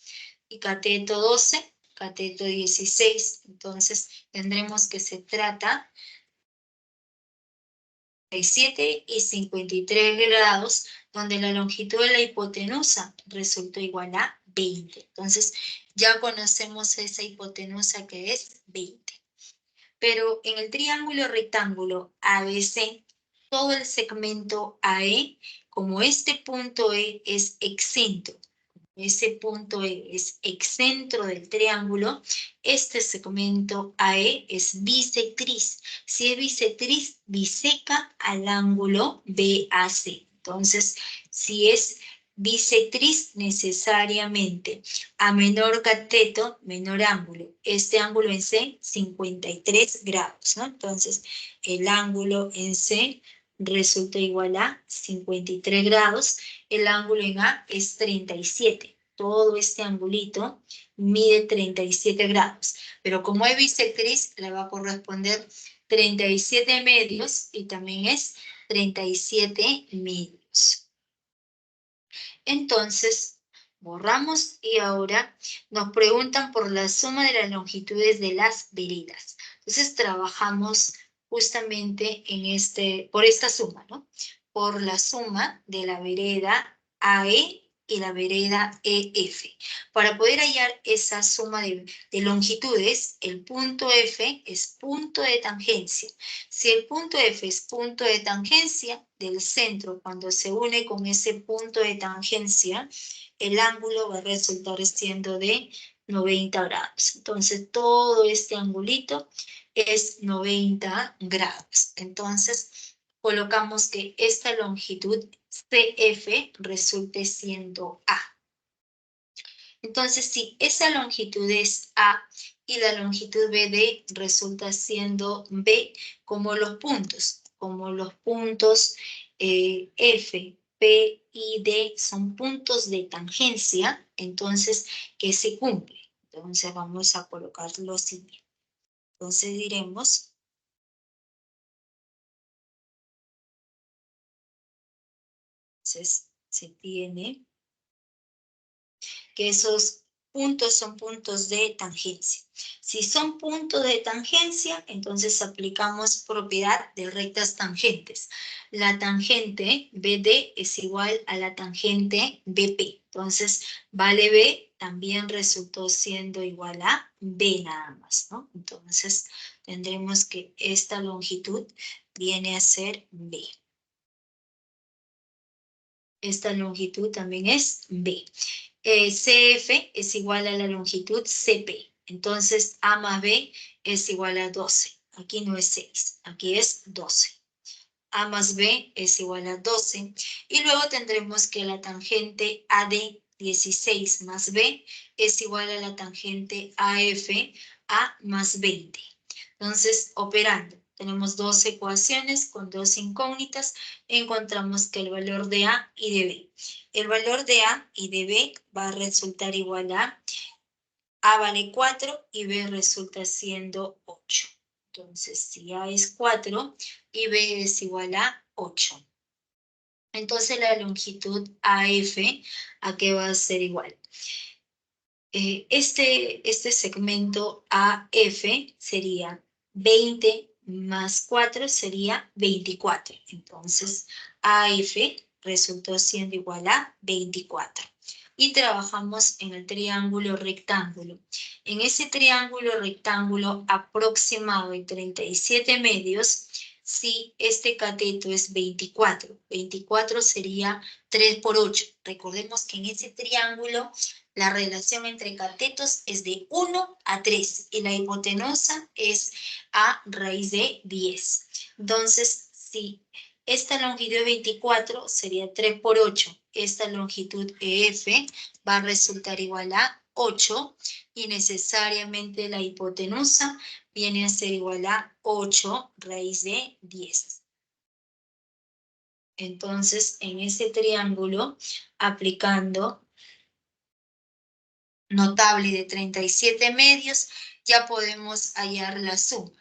Y cateto 12, cateto 16. Entonces, tendremos que se trata de 37 y 53 grados, donde la longitud de la hipotenusa resultó igual a 20. Entonces, ya conocemos esa hipotenusa que es 20. Pero en el triángulo rectángulo ABC, todo el segmento AE, como este punto E es excentro, ese punto E es excentro del triángulo, este segmento AE es bisectriz. Si es bisectriz, biseca al ángulo BAC. Entonces, si es bisectriz, necesariamente a menor cateto, menor ángulo. Este ángulo en C, 53 grados, ¿no? Entonces, el ángulo en C resulta igual a 53 grados. El ángulo en A es 37. Todo este angulito mide 37 grados. Pero como es bisectriz, le va a corresponder 37 medios y también es 37 medios. Entonces, borramos y ahora nos preguntan por la suma de las longitudes de las veredas. Entonces, trabajamos justamente por esta suma, ¿no? Por la suma de la vereda AE y la vereda EF. Para poder hallar esa suma de longitudes, el punto F es punto de tangencia. Si el punto F es punto de tangencia del centro, cuando se une con ese punto de tangencia, el ángulo va a resultar siendo de 90 grados. Entonces, todo este angulito es 90 grados. Entonces, colocamos que esta longitud CF resulte siendo A. Entonces, si esa longitud es A y la longitud BD resulta siendo B, como los puntos F, P y D son puntos de tangencia, entonces, ¿qué se cumple? Entonces, vamos a colocar lo siguiente. Entonces, diremos, entonces, se tiene que esos puntos son puntos de tangencia. Si son puntos de tangencia, entonces aplicamos propiedad de rectas tangentes. La tangente BD es igual a la tangente BP. Entonces, vale B también resultó siendo igual a B nada más, ¿no? Entonces, tendremos que esta longitud viene a ser B. Esta longitud también es B. CF es igual a la longitud CP. Entonces, A más B es igual a 12. Aquí no es 6, aquí es 12. A más B es igual a 12. Y luego tendremos que la tangente AD 16 más B es igual a la tangente AF A más 20. Entonces, operando, tenemos dos ecuaciones con dos incógnitas, encontramos que el valor de A y de B. El valor de A y de B va a resultar igual A vale 4 y B resulta siendo 8. Entonces, si A es 4 y B es igual a 8. Entonces, la longitud AF, ¿a qué va a ser igual? Este segmento AF sería 20 más 4 sería 24. Entonces, AF resultó siendo igual a 24. Y trabajamos en el triángulo rectángulo. En ese triángulo rectángulo aproximado de 37 medios, si este cateto es 24, 24 sería 3 por 8. Recordemos que en ese triángulo la relación entre catetos es de 1 a 3 y la hipotenusa es a raíz de 10. Entonces, si esta longitud de 24 sería 3 por 8, esta longitud EF va a resultar igual a 8 y necesariamente la hipotenusa viene a ser igual a 8 raíz de 10. Entonces, en ese triángulo, aplicando notable de 37 medios, ya podemos hallar la suma.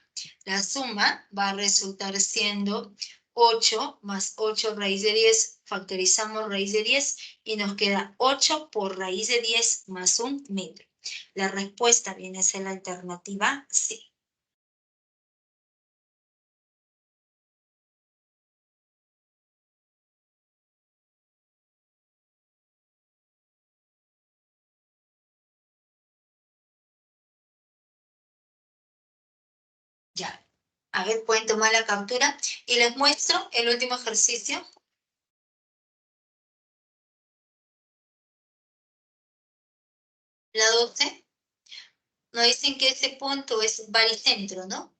La suma va a resultar siendo 8 más 8 raíz de 10, factorizamos raíz de 10 y nos queda 8 por raíz de 10 más 1 metro. La respuesta viene a ser la alternativa C. Ya. A ver, pueden tomar la captura y les muestro el último ejercicio. La 12, nos dicen que ese punto es baricentro, ¿no?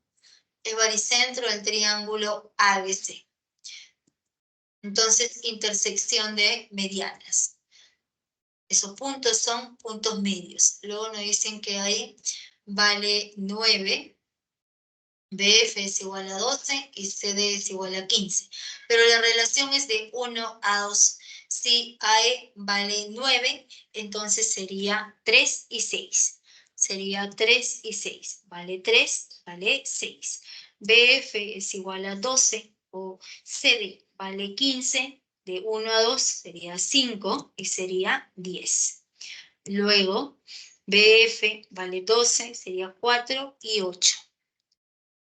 Es baricentro del triángulo ABC. Entonces, intersección de medianas. Esos puntos son puntos medios. Luego nos dicen que ahí vale 9, BF es igual a 12 y CD es igual a 15. Pero la relación es de 1 a 2. Si AE vale 9, entonces sería 3 y 6. Sería 3 y 6. Vale 3, vale 6. BF es igual a 12 o CD vale 15. De 1 a 2 sería 5 y sería 10. Luego, BF vale 12, sería 4 y 8.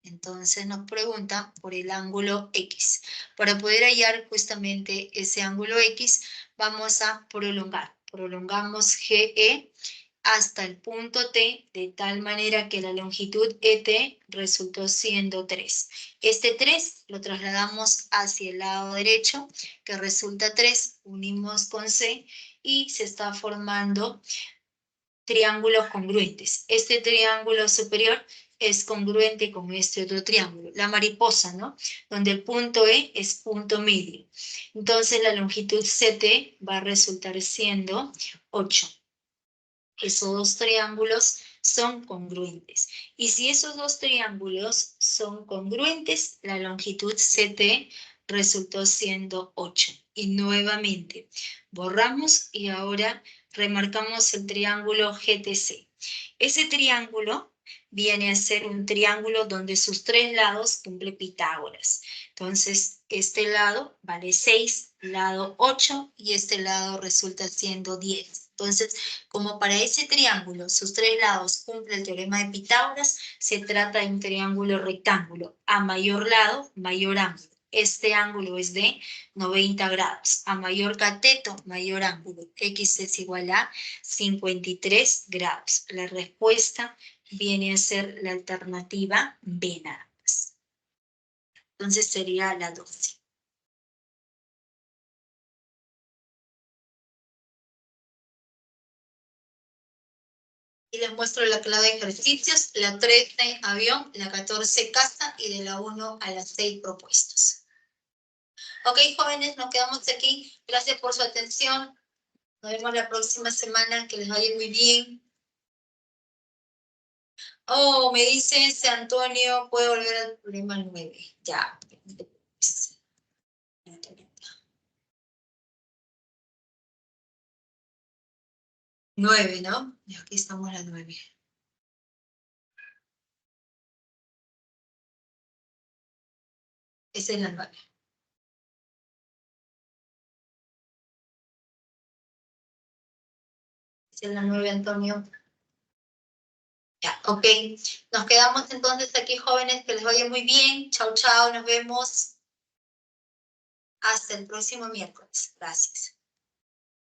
Entonces nos pregunta por el ángulo X. Para poder hallar justamente ese ángulo X, vamos a prolongar. Prolongamos GE hasta el punto T, de tal manera que la longitud ET resultó siendo 3. Este 3 lo trasladamos hacia el lado derecho, que resulta 3, unimos con C y se está formando triángulos congruentes. Este triángulo superior es congruente con este otro triángulo, la mariposa, ¿no? Donde el punto E es punto medio. Entonces la longitud CT va a resultar siendo 8. Esos dos triángulos son congruentes. Y si esos dos triángulos son congruentes, la longitud CT resultó siendo 8. Y nuevamente, borramos y ahora remarcamos el triángulo GTC. Ese triángulo viene a ser un triángulo donde sus tres lados cumplen Pitágoras. Entonces, este lado vale 6, lado 8, y este lado resulta siendo 10. Entonces, como para ese triángulo sus tres lados cumplen el teorema de Pitágoras, se trata de un triángulo rectángulo. A mayor lado, mayor ángulo. Este ángulo es de 90 grados. A mayor cateto, mayor ángulo. X es igual a 53 grados. La respuesta viene a ser la alternativa B nada más. Entonces sería la 12. Y les muestro la clave de ejercicios, la 13 avión, la 14 casa y de la 1 a la 6 propuestos. Ok, jóvenes, nos quedamos aquí. Gracias por su atención. Nos vemos la próxima semana. Que les vaya muy bien. Oh, me dice ese Antonio, puede volver al problema 9. Ya. 9, ¿no? Y aquí estamos a la 9. Esa es la 9. Esa es la 9, Antonio. Ya, ok. Nos quedamos entonces aquí, jóvenes. Que les vaya muy bien. Chao, chao. Nos vemos hasta el próximo miércoles. Gracias.